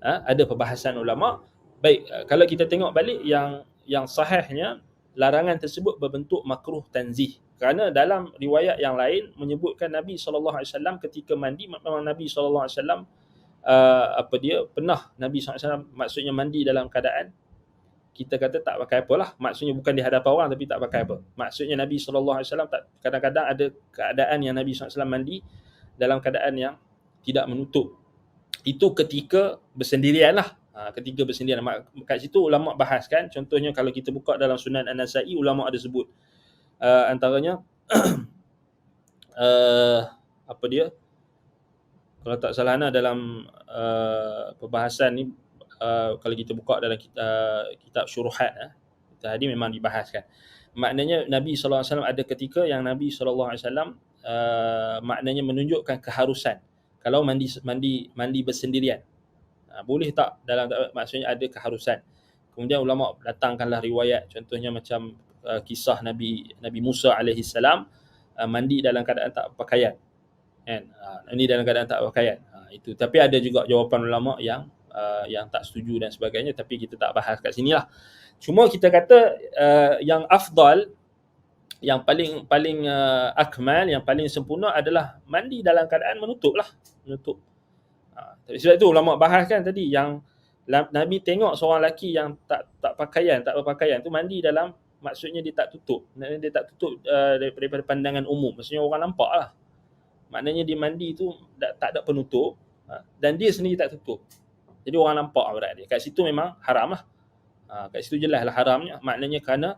Ada perbahasan ulama. Baik, kalau kita tengok balik yang sahihnya, larangan tersebut berbentuk makruh tanzih. Kerana dalam riwayat yang lain menyebutkan Nabi SAW ketika mandi, memang Nabi SAW pernah Nabi SAW maksudnya mandi dalam keadaan kita kata tak pakai apa lah. Maksudnya bukan di hadapan orang tapi tak pakai apa. Maksudnya Nabi SAW tak, kadang-kadang ada keadaan yang Nabi SAW mandi dalam keadaan yang tidak menutup. Itu ketika bersendirian lah. Ketika bersendirian. Kat situ ulama bahaskan, contohnya kalau kita buka dalam Sunan An-Nasa'i, ulama ada sebut antaranya apa dia, kalau tak salah dalam perbahasan ni, kalau kita buka dalam kitab Syuruhat tadi memang dibahaskan. Maknanya Nabi SAW ada ketika yang Nabi SAW maknanya menunjukkan keharusan kalau mandi bersendirian. Boleh tak dalam, maksudnya ada keharusan. Kemudian ulama datangkanlah riwayat, contohnya macam kisah Nabi Musa alaihi salam mandi dalam keadaan tak berpakaian. Kan? Ini dalam keadaan tak berpakaian. Itu. Tapi ada juga jawapan ulama yang tak setuju dan sebagainya, tapi kita tak bahas kat sini lah. Cuma kita kata yang afdal, yang paling akmal, yang paling sempurna adalah mandi dalam keadaan menutup. Sebab itu ulama bahaskan tadi, yang Nabi tengok seorang lelaki yang tak berpakaian tu mandi dalam, maksudnya dia tak tutup. Dia tak tutup daripada pandangan umum. Maksudnya orang nampak lah. Maknanya dia mandi tu tak ada penutup, dan dia sendiri tak tutup. Jadi orang nampak aurat dia. Kat situ memang haram lah. Kat situ jelas lah haramnya. Maknanya kerana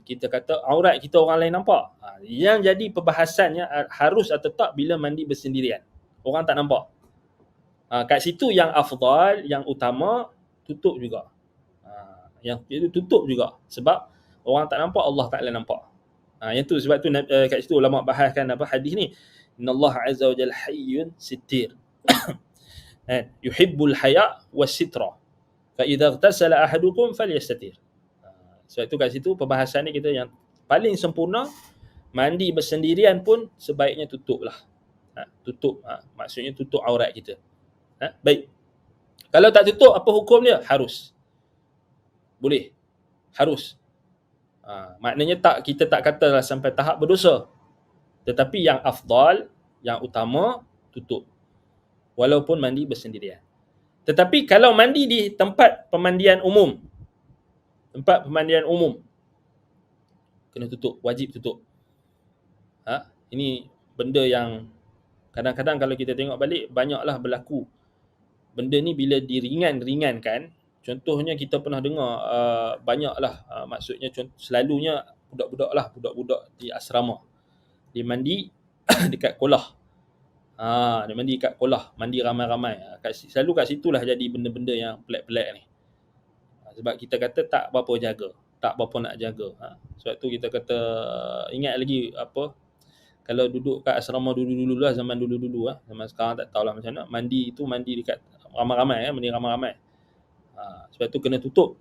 kita kata aurat kita orang lain nampak. Yang jadi perbahasannya harus atau tak bila mandi bersendirian. Orang tak nampak. Kat situ yang afdal, yang utama, tutup juga. Yang itu tutup juga. Sebab orang tak nampak, Allah Ta'ala nampak. Yang tu, sebab tu kat situ ulama bahaskan hadis ni. Innallaha azza wa jalla hayyun sittir. Yuhibbul haya' was-sitra. Fa idza ightasala ahadukum falyastatir. Sebab tu kat situ perbahasan ni kita yang paling sempurna, mandi bersendirian pun sebaiknya tutuplah. Tutup, maksudnya tutup aurat kita. Baik. Kalau tak tutup, apa hukum dia? Harus. Boleh. Harus. Maknanya kita tak katalah sampai tahap berdosa. Tetapi yang afdal, yang utama, tutup. Walaupun mandi bersendirian. Tetapi kalau mandi di tempat pemandian umum, kena tutup, wajib tutup. Ini benda yang kadang-kadang kalau kita tengok balik, banyaklah berlaku. Benda ni bila diringankan, contohnya kita pernah dengar banyaklah, maksudnya selalunya budak-budak di asrama, dia mandi dekat kolah. Dia mandi kat kolah, mandi ramai-ramai. Selalu kat situlah jadi benda-benda yang pelik-pelik ni. Sebab kita kata tak berapa nak jaga. Sebab tu kita kata, ingat lagi kalau duduk kat asrama dulu-dulu lah, zaman dulu-dulu zaman sekarang tak tahulah macam mana. Mandi dekat ramai-ramai, mandi ramai-ramai. Sebab tu kena tutup.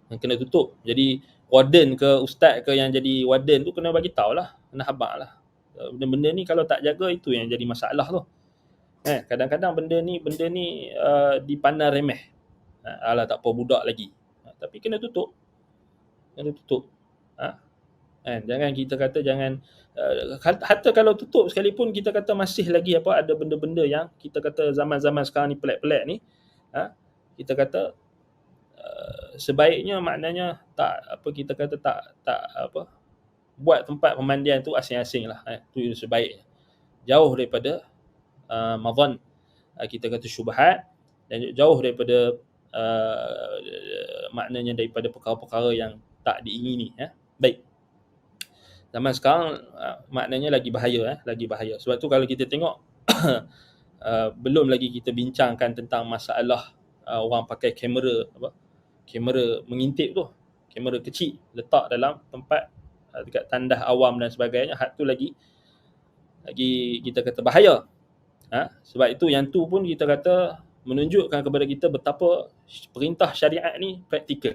Kena tutup. Jadi warden ke ustaz ke yang jadi warden tu kena bagi tahulah, kena habaq lah. Benda-benda ni kalau tak jaga, itu yang jadi masalah tu. Kadang-kadang benda ni dipandang remeh. Alah tak apa, budak lagi. Tapi kena tutup. Jangan kita kata hatta kalau tutup sekalipun, kita kata masih lagi ada benda-benda yang kita kata zaman-zaman sekarang ni pelik-pelik ni, kita kata sebaiknya, maknanya kita kata tak buat tempat pemandian tu asing-asing lah. Itu sebaiknya, jauh daripada madhan, kita kata syubhat, dan jauh daripada maknanya daripada perkara-perkara yang tak diingini. Baik. Zaman sekarang maknanya lagi bahaya. Sebab tu kalau kita tengok belum lagi kita bincangkan tentang masalah orang pakai kamera mengintip tu, kamera kecil letak dalam tempat dekat tandas awam dan sebagainya. Tu lagi kita kata bahaya. Sebab itu yang tu pun kita kata menunjukkan kepada kita betapa perintah syariat ni praktikal.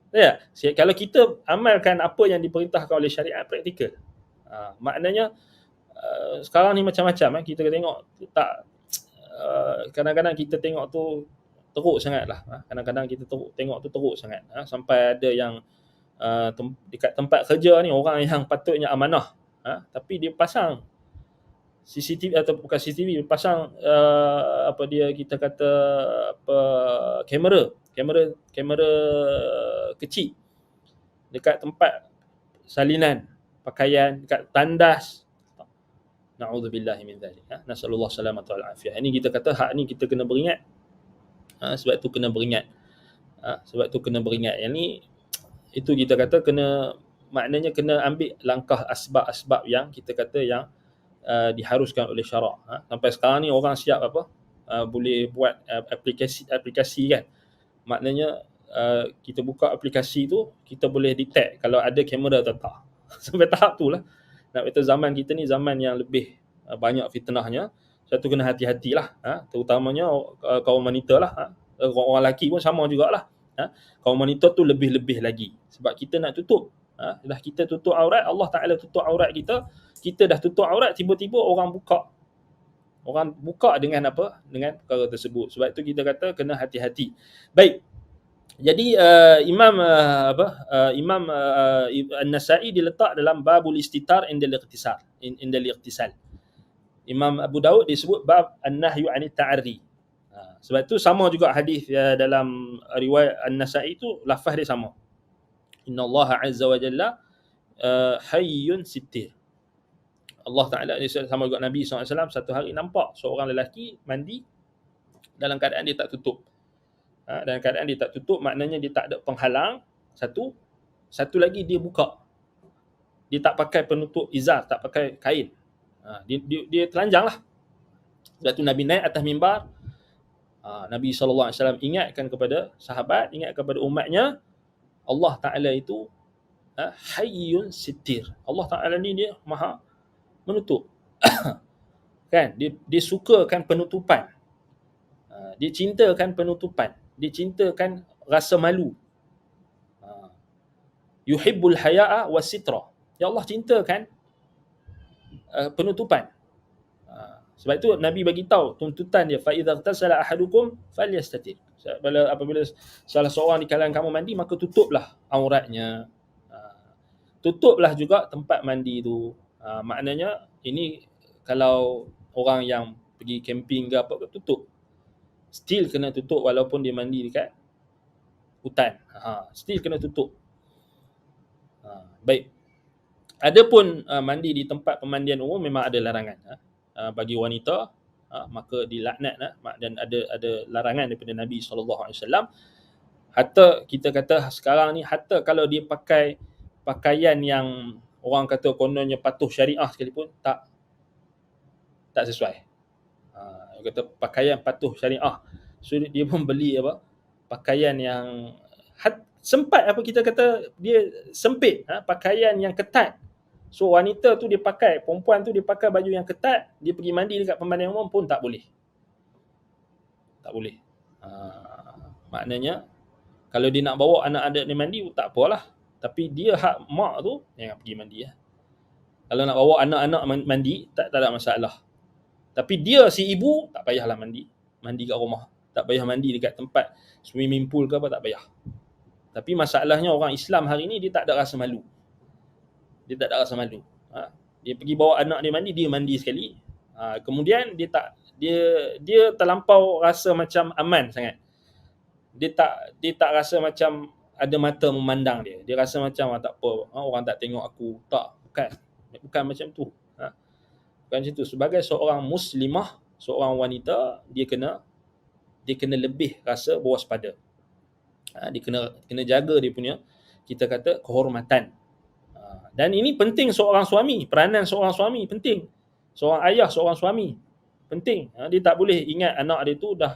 Ya, kalau kita amalkan apa yang diperintahkan oleh syariat, praktikal. Maknanya sekarang ni macam-macam kita tengok tak, kadang-kadang kita tengok tu teruk sangatlah. Kadang-kadang kita tengok tu teruk sangat. Sampai ada yang dekat tempat kerja ni orang yang patutnya amanah, tapi dia pasang CCTV atau bukan CCTV, pasang apa dia kita kata apa kamera kecil dekat tempat salinan pakaian, dekat tandas. Na'udzubillahi min dzalik. Nasallallahu salamatu wal afiyah. Ini kita kata hak ni kita kena beringat. Sebab tu kena beringat. Yang ni itu kita kata kena, maknanya kena ambil langkah asbab-asbab yang kita kata yang diharuskan oleh syarak. Sampai sekarang ni orang siap apa? Boleh buat aplikasi kan. Maknanya kita buka aplikasi tu, kita boleh detect kalau ada kamera atau tak. Sampai tahap tu lah. Nak kata zaman kita ni zaman yang lebih banyak fitnahnya. Satu kena hati-hatilah, terutamanya kaum wanita lah. Orang lelaki pun sama jugalah. Kaum wanita tu lebih-lebih lagi. Sebab kita nak tutup. Dah kita tutup aurat, Allah Ta'ala tutup aurat kita. Kita dah tutup aurat, tiba-tiba orang buka dengan apa? Dengan perkara tersebut. Sebab itu kita kata kena hati-hati. Baik. Jadi Imam An-Nasa'i diletak dalam babul istitar indal iqtisal. Imam Abu Daud disebut bab an-nahyu 'anit ta'arri. Sebab itu sama juga hadis dalam riwayat An-Nasa'i itu lafaz dia sama. Innallaha 'azza wa jalla hayyun sittir. Allah Ta'ala sama juga Nabi SAW satu hari nampak seorang lelaki mandi dalam keadaan dia tak tutup. Dalam keadaan dia tak tutup maknanya dia tak ada penghalang. Satu lagi dia buka. Dia tak pakai penutup izar, tak pakai kain. Dia telanjang lah. Sebab tu Nabi naik atas mimbar. Nabi SAW ingatkan kepada sahabat, ingat kepada umatnya, Allah Ta'ala itu hayyun sittir. Allah Ta'ala ni dia maha menutup. Kan? Dia sukakan penutupan. Dia cintakan penutupan. Dia cintakan rasa malu. Yuhibbul haya'a was sitra. Ya Allah cintakan penutupan. Sebab itu Nabi bagi tahu tuntutan dia, fa idza tasala ahadukum falyastatir. Apabila salah seorang di kalangan kamu mandi, maka tutuplah auratnya. Tutuplah juga tempat mandi itu. Maknanya ini kalau orang yang pergi camping ke apa, tutup. Still kena tutup walaupun dia mandi dekat hutan. Still kena tutup. Baik. Adapun mandi di tempat pemandian umum memang ada larangan. Bagi wanita, maka dilaknat dan ada larangan daripada Nabi SAW. Hatta kita kata sekarang ni, hatta kalau dia pakai pakaian yang orang kata kononnya patuh syariah sekalipun, tak sesuai. Dia kata pakaian patuh syariah. So dia pun beli apa? Pakaian yang sempat, apa kita kata dia sempit, pakaian yang ketat. So wanita tu dia pakai, perempuan tu dia pakai baju yang ketat, dia pergi mandi dekat pemandian umum pun tak boleh. Tak boleh. Maknanya kalau dia nak bawa anak-anak dia mandi tak apalah. Tapi dia hak mak tu jangan pergi mandi . Kalau nak bawa anak-anak mandi tak ada masalah. Tapi dia si ibu tak payahlah mandi kat rumah. Tak payah mandi dekat tempat swimming pool ke apa, tak payah. Tapi masalahnya orang Islam hari ni dia tak ada rasa malu. Dia pergi bawa anak dia mandi, dia mandi sekali. Kemudian dia terlampau rasa macam aman sangat. Dia tak rasa macam ada mata memandang dia. Dia rasa macam tak apa, orang tak tengok aku. Bukan macam tu. Bukan macam tu. Sebagai seorang muslimah, seorang wanita, dia kena lebih rasa berwaspada. Dia kena jaga dia punya, kita kata, kehormatan. Dan ini penting seorang suami. Peranan seorang suami penting. Seorang ayah, seorang suami penting. Dia tak boleh ingat anak dia tu dah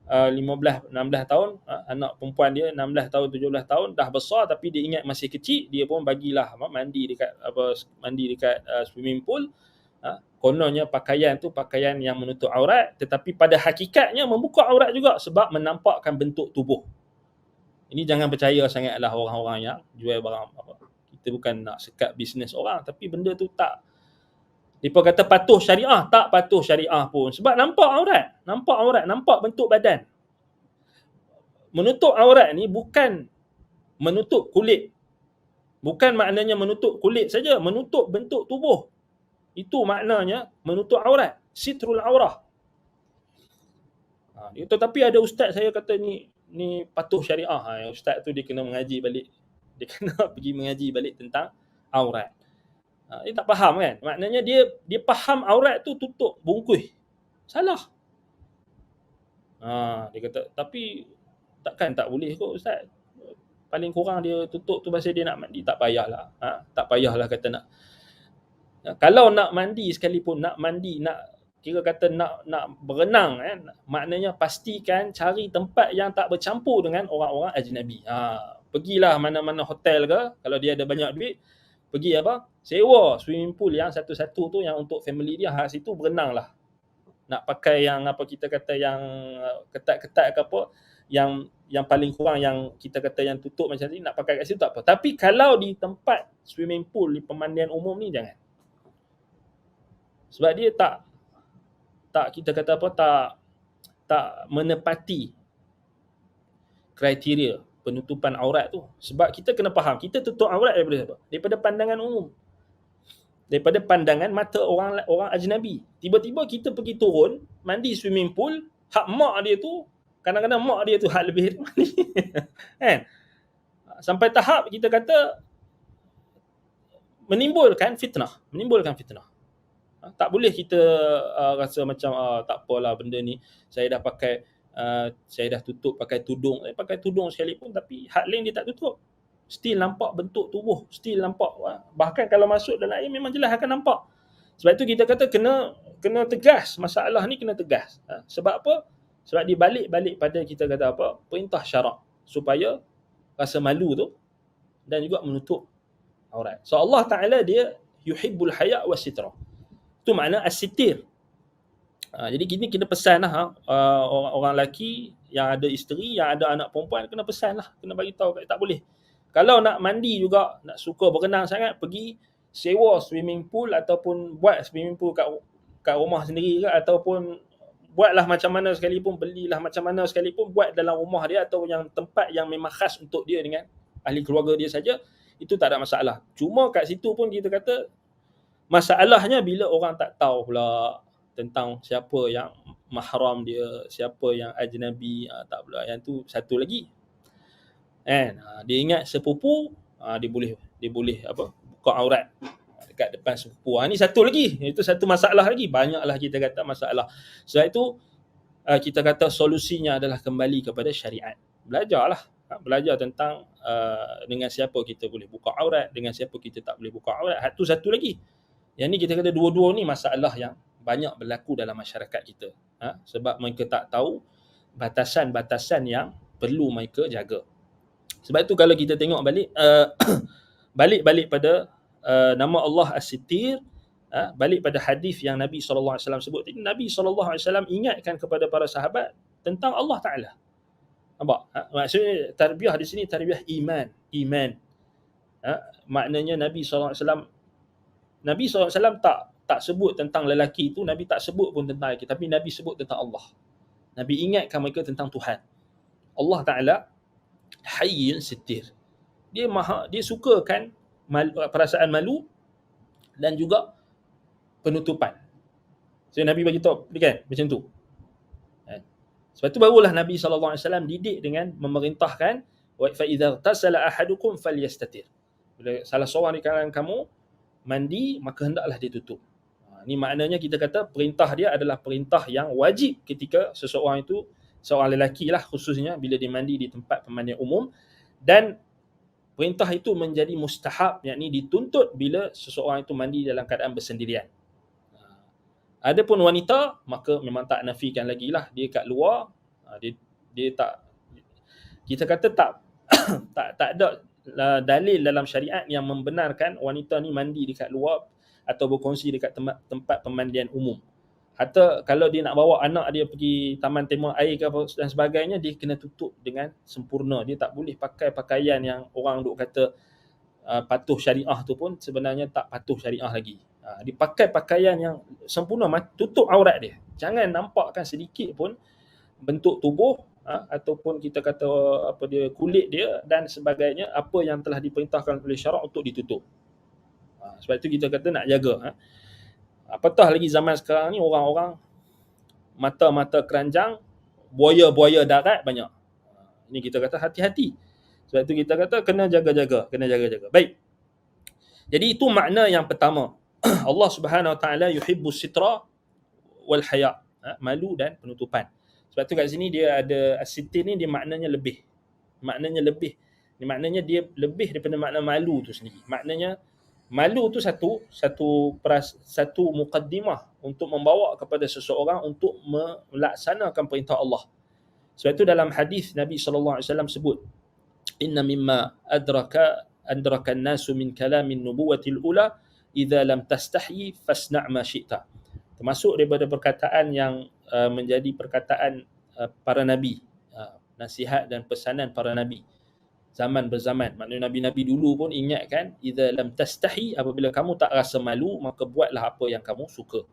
15-16 tahun, anak perempuan dia 16 tahun, 17 tahun dah besar, tapi dia ingat masih kecil, dia pun bagilah mandi dekat swimming pool. Kononnya pakaian tu pakaian yang menutup aurat, tetapi pada hakikatnya membuka aurat juga sebab menampakkan bentuk tubuh. Ini jangan percaya sangatlah orang-orang yang jual barang apa. Kita bukan nak sekat bisnes orang, tapi benda tu tak, mereka kata patuh syariah, tak patuh syariah pun. Sebab nampak aurat, nampak bentuk badan. menutup aurat ni bukan menutup kulit. Bukan maknanya menutup kulit saja, menutup bentuk tubuh. Itu maknanya menutup aurat, sitrul aurah. Tetapi ada ustaz saya kata ni patuh syariah. Ustaz tu dia kena mengaji balik. Dia kena pergi mengaji balik tentang aurat. Dia tak faham kan? Maknanya dia faham aurat tu tutup bungkus. Salah. Dia kata tapi takkan tak boleh kot ustaz. Paling kurang dia tutup tu pasal dia nak mandi, tak payahlah. Tak payahlah kata nak. Kalau nak mandi sekalipun, nak kira kata nak berenang kan, maknanya pastikan cari tempat yang tak bercampur dengan orang-orang ajnabi. Pergilah mana-mana hotel ke, kalau dia ada banyak duit, pergi sewa swimming pool yang satu-satu tu yang untuk family dia, situ berenang lah. Nak pakai yang kita kata yang ketat-ketat ke apa, yang paling kurang yang kita kata yang tutup macam ni, nak pakai kat situ tak apa. Tapi kalau di tempat swimming pool, di pemandian umum ni jangan. Sebab dia tak kita kata tak menepati kriteria penutupan aurat tu. Sebab kita kena faham, kita tutup aurat daripada apa? Daripada pandangan umum. Daripada pandangan mata orang ajnabi. Tiba-tiba kita pergi turun, mandi swimming pool, hak mak dia tu, kadang-kadang mak dia tu hak lebih mandi. Kan? Sampai tahap kita kata menimbulkan fitnah. Tak boleh kita rasa macam tak apalah benda ni, saya dah pakai saya dah tutup pakai tudung sekalipun, tapi hak lain dia tak tutup, still nampak bentuk tubuh, still nampak. Bahkan kalau masuk dalam air memang jelas akan nampak. Sebab itu kita kata kena tegas, masalah ni kena tegas. Sebab apa? Sebab dia balik pada kita kata apa? Perintah syarak, supaya rasa malu tu dan juga menutup aurat. So Allah Ta'ala dia yuhibbul haya' was sitra. Itu makna as-sitir. Jadi kini kena pesan lah, orang lelaki yang ada isteri, yang ada anak perempuan, kena pesan lah, kena bagi tahu tak boleh. Kalau nak mandi juga, nak suka berenang sangat, pergi sewa swimming pool ataupun buat swimming pool kat rumah sendiri ke, ataupun buatlah macam mana sekalipun, belilah macam mana sekalipun, buat dalam rumah dia atau yang tempat yang memang khas untuk dia dengan ahli keluarga dia saja, itu tak ada masalah. Cuma kat situ pun kita kata masalahnya bila orang tak tahu pula tentang siapa yang mahram dia, siapa yang ajnabi, tak pula. Yang tu satu lagi. Kan? Dia ingat sepupu, dia boleh buka aurat dekat depan sepupu. Ni satu lagi. Itu satu masalah lagi. Banyaklah kita kata masalah. Sebab itu kita kata solusinya adalah kembali kepada syariat. Belajarlah. Belajar tentang dengan siapa kita boleh buka aurat, dengan siapa kita tak boleh buka aurat. Itu satu lagi. Yang ni kita kata dua-dua ni masalah yang banyak berlaku dalam masyarakat kita. Sebab mereka tak tahu batasan-batasan yang perlu mereka jaga. Sebab itu kalau kita tengok balik, balik pada nama Allah As-Sittir, balik pada hadis yang Nabi SAW sebut. Nabi SAW ingatkan kepada para sahabat tentang Allah Ta'ala. Nampak? Maksudnya tarbiyah di sini tarbiyah iman. Maknanya Nabi SAW tak sebut tentang lelaki itu, Nabi tak sebut pun tentang lelaki, tapi Nabi sebut tentang Allah. Nabi ingatkan mereka tentang Tuhan. Allah Ta'ala Hayyun Sittir. Dia sukakan perasaan malu dan juga penutupan. So Nabi bagi tahu kan macam tu. Sebab tu barulah Nabi SAW didik dengan memerintahkan wa fa idza tasala ahadukum falyastatir. Bila salah seorang di kalangan kamu mandi, maka hendaklah dia tutup. Ni maknanya kita kata perintah dia adalah perintah yang wajib ketika seorang lelaki lah khususnya bila dia mandi di tempat pemandian umum, dan perintah itu menjadi mustahab, yakni dituntut bila seseorang itu mandi dalam keadaan bersendirian. Adapun wanita, maka memang tak nafikan lagi lah, dia kat luar, dia tak, kita kata tak ada dalil dalam syariat yang membenarkan wanita ni mandi dekat luar atau berkongsi dekat tempat pemandian umum. Hatta kalau dia nak bawa anak dia pergi taman tembak air ke apa dan sebagainya, dia kena tutup dengan sempurna. Dia tak boleh pakai pakaian yang orang duk kata patuh syariah tu pun sebenarnya tak patuh syariah lagi. Dia pakai pakaian yang sempurna, tutup aurat dia. Jangan nampakkan sedikit pun bentuk tubuh ataupun kita kata apa dia, kulit dia dan sebagainya, apa yang telah diperintahkan oleh syarak untuk ditutup. Sebab itu kita kata nak jaga. Apatah lagi zaman sekarang ni orang-orang mata-mata keranjang, buaya-buaya darat banyak. Ini kita kata hati-hati. Sebab itu kita kata kena jaga-jaga, kena jaga-jaga. Baik. Jadi itu makna yang pertama. Allah Subhanahu Wa Taala yuhibbus sitra wal haya, malu dan penutupan. Sebab tu kat sini dia ada as-sitir ni, dia maknanya lebih. Maknanya lebih. Maknanya dia lebih daripada makna malu tu sendiri. Maknanya malu tu satu mukaddimah untuk membawa kepada seseorang untuk melaksanakan perintah Allah. Sebab itu dalam hadis Nabi sallallahu alaihi wasallam sebut, inna mimma adraka an-nasu min kalamin nubuwatil ula idza lam tastahyi fasna' ma syi'ta. Termasuk daripada perkataan yang menjadi perkataan para nabi, nasihat dan pesanan para nabi zaman berzaman. Maknanya nabi-nabi dulu pun ingatkan, idza lam tastahi, apabila kamu tak rasa malu, maka buatlah apa yang kamu suka.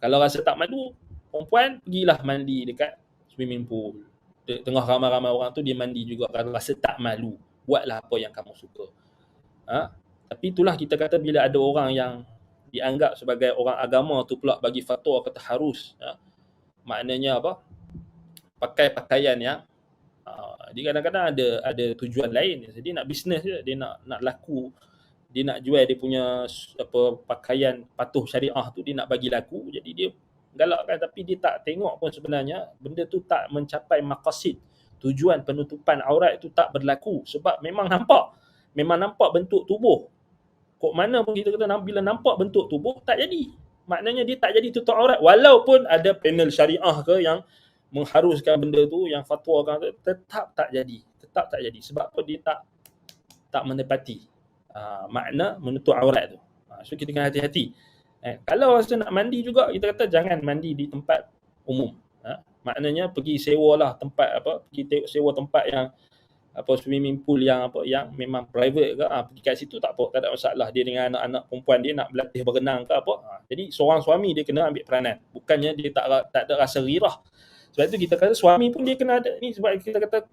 Kalau rasa tak malu, perempuan pergilah mandi dekat swimming pool. Tengah ramai-ramai orang tu dia mandi juga. Kalau rasa tak malu, buatlah apa yang kamu suka. Tapi itulah kita kata, bila ada orang yang dianggap sebagai orang agama tu pula bagi fatwa kata harus, maknanya apa? Pakai pakaian yang dia kadang-kadang ada tujuan lain. Jadi nak bisnes je, dia nak laku, dia nak jual dia punya apa pakaian patuh syariah tu, dia nak bagi laku. Jadi dia galakkan, tapi dia tak tengok pun sebenarnya benda tu tak mencapai maqasid, tujuan penutupan aurat itu tak berlaku. Sebab memang nampak bentuk tubuh. Kok mana pun kita kata bila nampak bentuk tubuh tak jadi. Maknanya dia tak jadi tutup aurat, walaupun ada panel syariah ke yang mengharuskan benda tu, yang fatwakan tu, tetap tak jadi. Sebab apa? Dia tak menepati makna menutup aurat tu. So kita kena hati-hati. Kalau rasa nak mandi juga, kita kata jangan mandi di tempat umum. Maknanya pergi sewalah tempat pergi sewa tempat yang swimming pool yang memang private ke, pergi kat situ tak apa, tak ada masalah. Dia dengan anak-anak perempuan dia nak berlatih berenang ke apa. Jadi seorang suami dia kena ambil peranan. Bukannya dia tak ada rasa rirah. Sebab itu kita kata suami pun dia kena ada ni. Sebab kita kata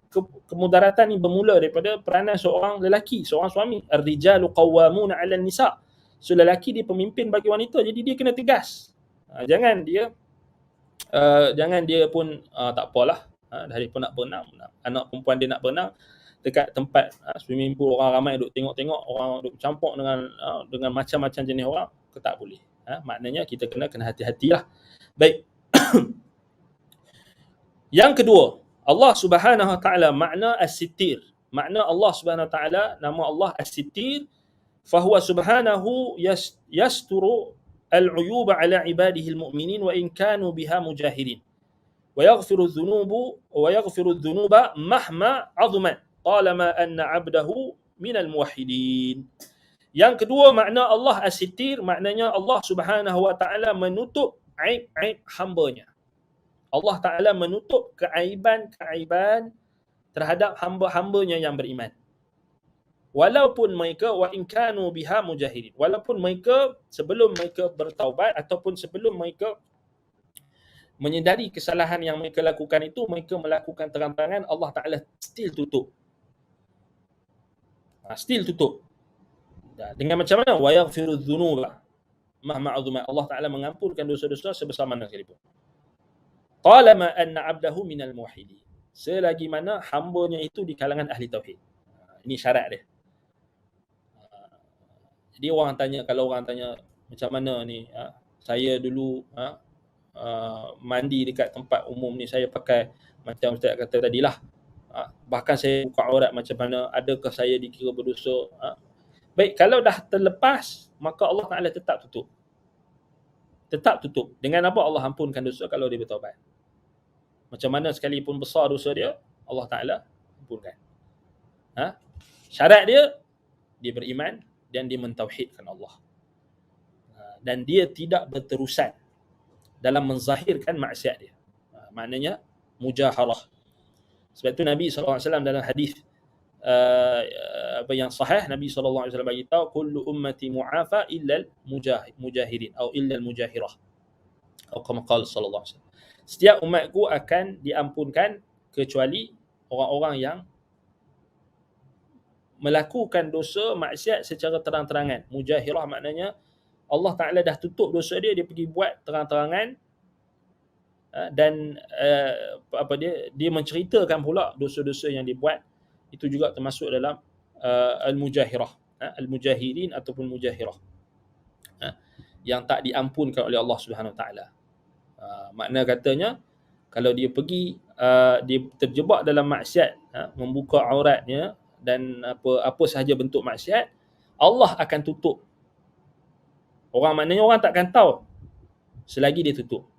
kemudaratan ni bermula daripada peranan seorang lelaki, seorang suami. Ar-rijalu qawwamuna 'alan nisa. So lelaki dia pemimpin bagi wanita, jadi dia kena tegas. Jangan dia pun tak apalah. Dah dia pun nak berenang, anak perempuan dia nak berenang dekat tempat swimming pool, orang ramai duk tengok-tengok, orang duk campur dengan macam-macam jenis orang, ke tak boleh. Maknanya kita kena hati-hatilah. Baik. Yang kedua, Allah Subhanahu Wa Taala makna as-sittir. Makna Allah Subhanahu Wa Taala, nama Allah as-sittir, fahuwa subhanahu yasturu al-uyub ala ibadihi al-mu'minin wa in kanu biha mujahirin. ويغفر الذنوب مهما عظمت طالما أن عبده من الموحدين. Yang kedua, makna Allah as-sittir, maknanya Allah Subhanahu Wa Taala menutup aib-aib hamba-Nya. Allah Taala menutup keaiban-keaiban terhadap hamba-hamba-Nya yang beriman. Walaupun mereka wa in kanu biha mujahirin, walaupun mereka sebelum mereka bertaubat ataupun sebelum mereka menyedari kesalahan yang mereka lakukan itu, mereka melakukan terang-terangan, Allah Ta'ala still tutup. Dengan macam mana? Wa yaghfiru dhunuba mahma azuma. Allah Ta'ala mengampunkan dosa-dosa sebesar mana sekalipun. Talama anna abdahu minal muwahhidin. Selagi mana hamba-Nya itu di kalangan ahli tauhid. Ini syarat dia. Jadi kalau orang tanya macam mana ni, saya dulu mandi dekat tempat umum ni, saya pakai macam Ustaz kata tadilah, bahkan saya buka aurat macam mana, adakah saya dikira berdosa? Baik, kalau dah terlepas, maka Allah Ta'ala tetap tutup. Dengan apa? Allah ampunkan dosa kalau dia bertaubat. Macam mana sekalipun besar dosa dia, Allah Ta'ala ampunkan. Syarat dia beriman dan dia mentauhidkan Allah. Dan dia tidak berterusan dalam menzahirkan maksiat dia. Maknanya mujaharah. Sebab itu Nabi SAW dalam hadis yang sahih, Nabi SAW bagi tahu, kullu ummati mu'afa illa al-mujahirin atau illa al-mujahirah. Atau kama qala sallallahu alaihi wasallam. Setiap umatku akan diampunkan kecuali orang-orang yang melakukan dosa maksiat secara terang-terangan. Mujahirah maknanya Allah Ta'ala dah tutup dosa dia, dia pergi buat terang-terangan, dan dia menceritakan pula dosa-dosa yang dia buat. Itu juga termasuk dalam al-mujahirah, al-mujahirin ataupun mujahirah, yang tak diampunkan oleh Allah Subhanahu Wa Ta'ala. Makna katanya, kalau dia pergi, dia terjebak dalam maksiat, membuka auratnya dan apa sahaja bentuk maksiat, Allah akan tutup. Maknanya orang takkan tahu selagi dia tutup.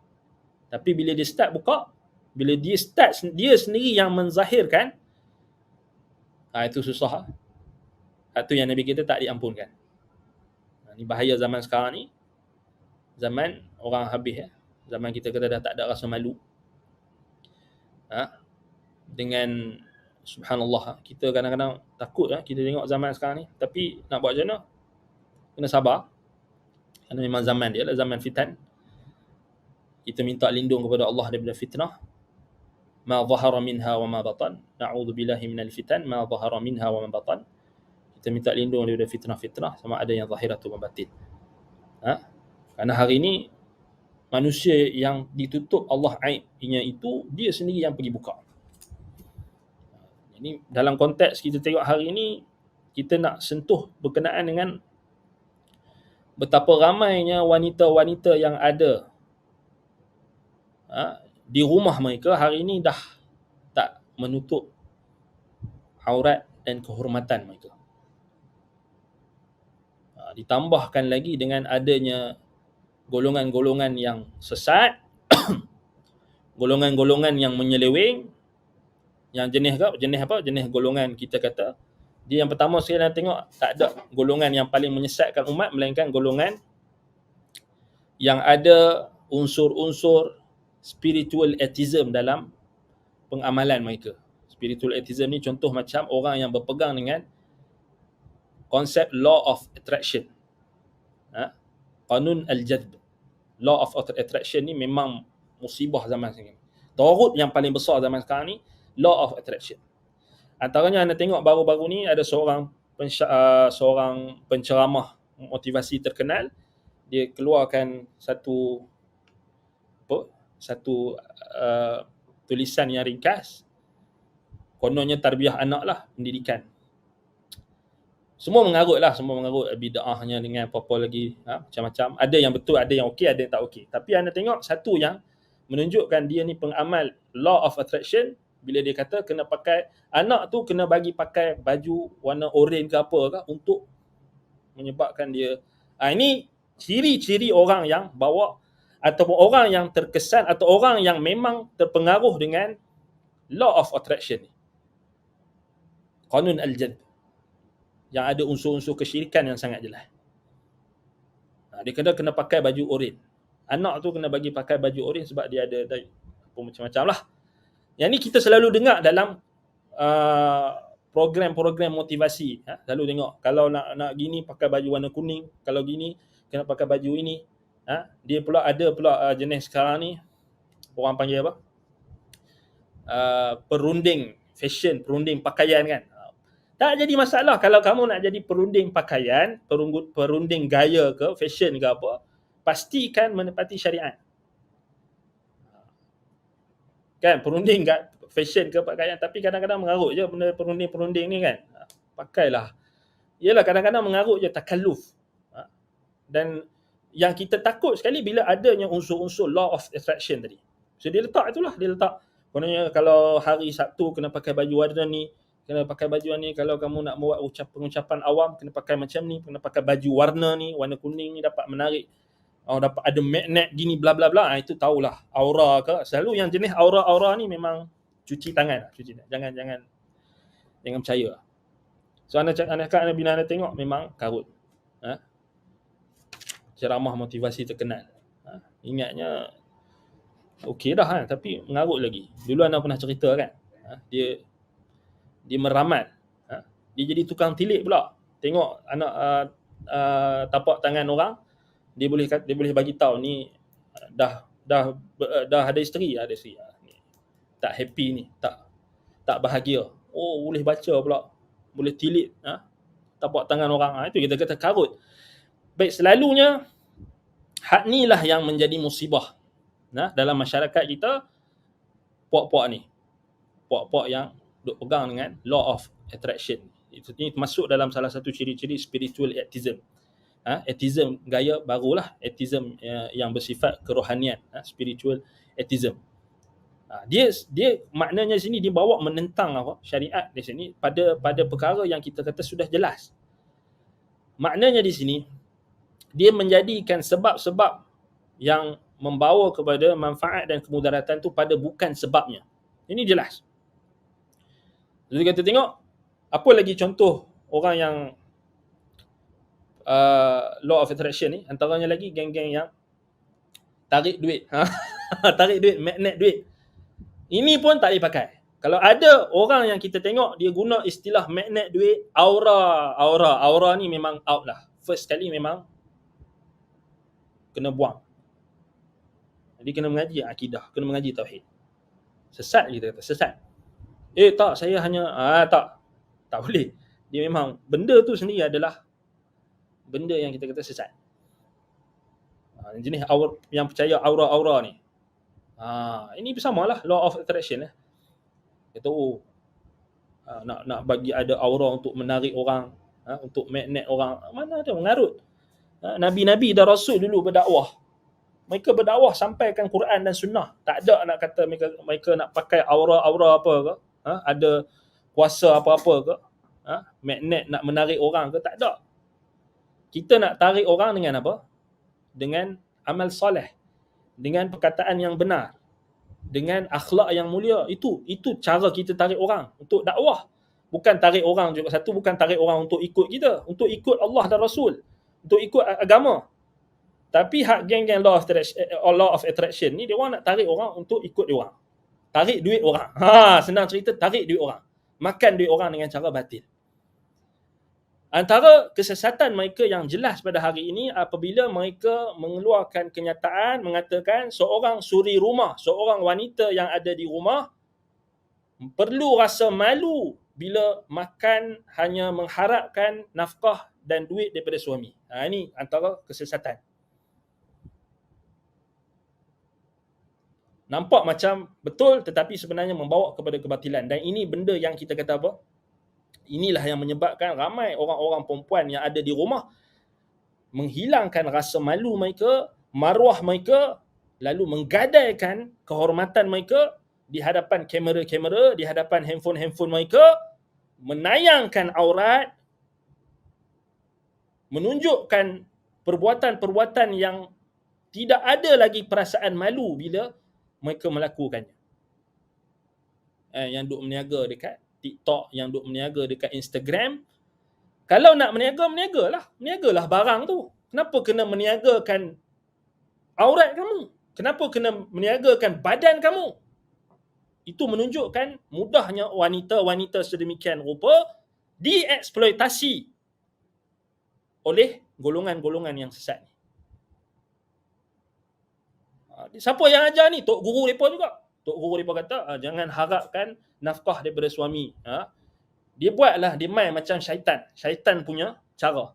Tapi bila dia start buka, bila dia start dia sendiri yang menzahirkan, itu susah. Itu yang Nabi kita tak diampunkan. Ini bahaya zaman sekarang ni. Zaman orang habis, zaman kita dah tak ada rasa malu. Dengan subhanallah, kita kadang-kadang takut kita tengok zaman sekarang ni. Tapi nak buat macam mana? Kena sabar. Kerana memang zaman dia adalah zaman fitan. Kita minta lindung kepada Allah daripada fitnah. Ma zahara minha wa ma batan. Na'udzubillahi minal fitan ma zahara minha wa ma batan. Kita minta lindung daripada fitnah-fitnah, sama ada yang zahir atau batin. Kerana hari ini manusia yang ditutup Allah aibnya itu, dia sendiri yang pergi buka. Ini dalam konteks kita tengok hari ini, kita nak sentuh berkenaan dengan betapa ramainya wanita-wanita yang ada di rumah mereka hari ini dah tak menutup aurat dan kehormatan mereka. Ditambahkan lagi dengan adanya golongan-golongan yang sesat, golongan-golongan yang menyeleweng, yang jenis apa? Jenis golongan kita kata, dia yang pertama sekali nak tengok, tak ada golongan yang paling menyesatkan umat melainkan golongan yang ada unsur-unsur spiritual atheism dalam pengamalan mereka. Spiritual atheism ni contoh macam orang yang berpegang dengan konsep law of attraction, qanun al-jadb. Law of attraction ni memang musibah zaman sekarang. Taurut yang paling besar zaman sekarang ni, law of attraction. Antaranya anda tengok baru-baru ni ada seorang penceramah motivasi terkenal, dia keluarkan satu tulisan yang ringkas, kononnya tarbiyah anak lah, pendidikan. Semua mengarut bid'ahnya dengan apa-apa lagi, macam-macam. Ada yang betul, ada yang okey, ada yang tak okey. Tapi anda tengok satu yang menunjukkan dia ni pengamal law of attraction, bila dia kata kena pakai, anak tu kena bagi pakai baju warna oranye ke apa ke untuk menyebabkan dia. Ini ciri-ciri orang yang bawa, ataupun orang yang terkesan, atau orang yang memang terpengaruh dengan law of attraction ni, qanun al-jadb, yang ada unsur-unsur kesyirikan yang sangat jelas. Dia kena pakai baju oranye. Anak tu kena bagi pakai baju oranye sebab dia ada apa macam-macam lah. Yang ni kita selalu dengar dalam program-program motivasi. Selalu tengok, kalau nak gini pakai baju warna kuning, kalau gini kena pakai baju ini. Dia pula ada pula jenis sekarang ni, orang panggil apa? Perunding fashion, perunding pakaian kan. Tak jadi masalah kalau kamu nak jadi perunding pakaian, perunding gaya ke, fashion ke apa, pastikan menepati syariat. Kan, perunding fashion ke pakaian, tapi kadang-kadang mengarut je benda perunding-perunding ni kan. Pakailah. Yalah, kadang-kadang mengarut je, takalluf. Dan yang kita takut sekali bila adanya unsur-unsur law of attraction tadi. So dia letak itulah, dia letak. Kononnya kalau hari Sabtu kena pakai baju warna ni, kena pakai baju ni, kalau kamu nak buat pengucapan awam kena pakai macam ni, kena pakai baju warna ni, warna kuning ni dapat menarik, dapat ada magnet gini bla bla bla. Itu tahulah aura ke. Selalu yang jenis aura-aura ni memang cuci tangan. Jangan percaya. So anak bila anda tengok memang karut. Ceramah motivasi terkenal. Ingatnya okey dah tapi mengarut lagi. Dulu anda pernah cerita kan. Dia meramal. Dia jadi tukang tilik pula. Tengok anak tapak tangan orang, dia boleh bagi tahu ni dah ada isteri, tak happy ni, tak tak bahagia. Oh, boleh baca pula, boleh tilit tapak tangan orang. Itu kita kata karut. Baik, selalunya hak ni lah yang menjadi musibah dalam masyarakat kita. Puak-puak ni, puak-puak yang duk pegang dengan law of attraction. Itu ni masuk dalam salah satu ciri-ciri spiritual atheism. Atheism gaya barulah, atheism yang bersifat kerohanian, spiritual atheism. Dia maknanya sini dia bawa menentang syariat di sini pada perkara yang kita kata sudah jelas. Maknanya di sini dia menjadikan sebab-sebab yang membawa kepada manfaat dan kemudaratan tu pada bukan sebabnya. Ini jelas. Jadi kita tengok apa lagi contoh orang yang law of attraction ni, antaranya lagi geng-geng yang tarik duit. Tarik duit, magnet duit. Ini pun tak boleh pakai. Kalau ada orang yang kita tengok dia guna istilah magnet duit, aura ni memang out lah. First kali memang kena buang. Jadi kena mengaji akidah, kena mengaji tauhid. Sesat kita kata, sesat. Tak, saya hanya tak boleh. Dia memang benda tu sendiri adalah benda yang kita kata sesat. Jenis yang percaya aura-aura ni. Ini bersamalah law of attraction. Kata nak bagi ada aura untuk menarik orang, untuk magnet orang. Mana ada mengarut. Nabi-nabi dan rasul dulu berdakwah. Mereka berdakwah sampaikan Quran dan sunnah. Tak ada nak kata mereka nak pakai aura-aura apa ke. Ada kuasa apa-apa ke. Magnet nak menarik orang ke. Tak ada. Kita nak tarik orang dengan apa? Dengan amal soleh. Dengan perkataan yang benar. Dengan akhlak yang mulia. Itu cara kita tarik orang untuk dakwah. Bukan tarik orang juga. Satu, bukan tarik orang untuk ikut kita. Untuk ikut Allah dan Rasul. Untuk ikut agama. Tapi hak geng-geng law of attraction ni, dia orang nak tarik orang untuk ikut dia orang. Tarik duit orang. Senang cerita, tarik duit orang. Makan duit orang dengan cara batil. Antara kesesatan mereka yang jelas pada hari ini apabila mereka mengeluarkan kenyataan mengatakan seorang suri rumah, seorang wanita yang ada di rumah perlu rasa malu bila makan hanya mengharapkan nafkah dan duit daripada suami. Ini antara kesesatan. Nampak macam betul tetapi sebenarnya membawa kepada kebatilan. Dan ini benda yang kita kata apa? Inilah yang menyebabkan ramai orang-orang perempuan yang ada di rumah menghilangkan rasa malu mereka, maruah mereka, lalu menggadaikan kehormatan mereka di hadapan kamera-kamera, di hadapan handphone-handphone mereka, menayangkan aurat, menunjukkan perbuatan-perbuatan yang tidak ada lagi perasaan malu bila mereka melakukannya. Yang duk meniaga dekat TikTok, yang duk meniaga dekat Instagram. Kalau nak meniagalah barang tu. Kenapa kena meniagakan aurat kamu? Kenapa kena meniagakan badan kamu? Itu menunjukkan mudahnya wanita-wanita sedemikian rupa dieksploitasi oleh golongan-golongan yang sesat ni. Siapa yang ajar ni? Tok guru mereka juga. Tok guru mereka kata, jangan harapkan nafkah daripada suami. Dia buatlah, dia main macam syaitan. Syaitan punya cara.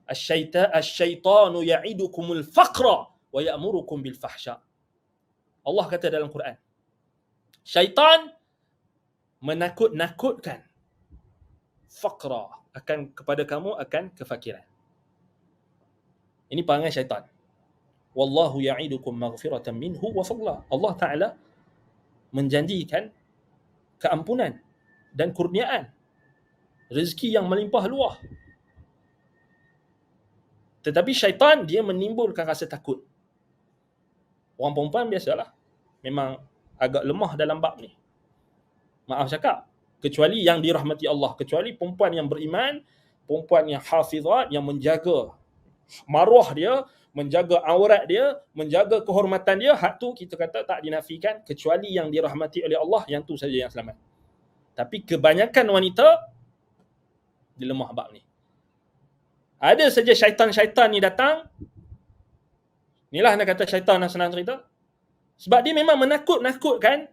Asyaitanu ya'idukumul faqra wa ya'murukum bil fahsya. Allah kata dalam Quran. Syaitan menakut-nakutkan faqra kepada kamu akan kefakiran. Ini perangai syaitan. Wallahu ya'idukum maghfiratan minhu wa fadla. Allah Ta'ala menjanjikan keampunan dan kurniaan, rezeki yang melimpah luah. Tetapi syaitan dia menimbulkan rasa takut. Orang perempuan biasalah memang agak lemah dalam bab ni. Maaf cakap, kecuali yang dirahmati Allah, kecuali perempuan yang beriman, perempuan yang hafizat, yang menjaga maruah dia, menjaga aurat dia, menjaga kehormatan dia, hak tu kita kata tak dinafikan, kecuali yang dirahmati oleh Allah, yang tu saja yang selamat. Tapi kebanyakan wanita dia lemah bab ni. Ada saja syaitan-syaitan ni datang. Inilah nak kata syaitan nak senang cerita. Sebab dia memang menakut-nakutkan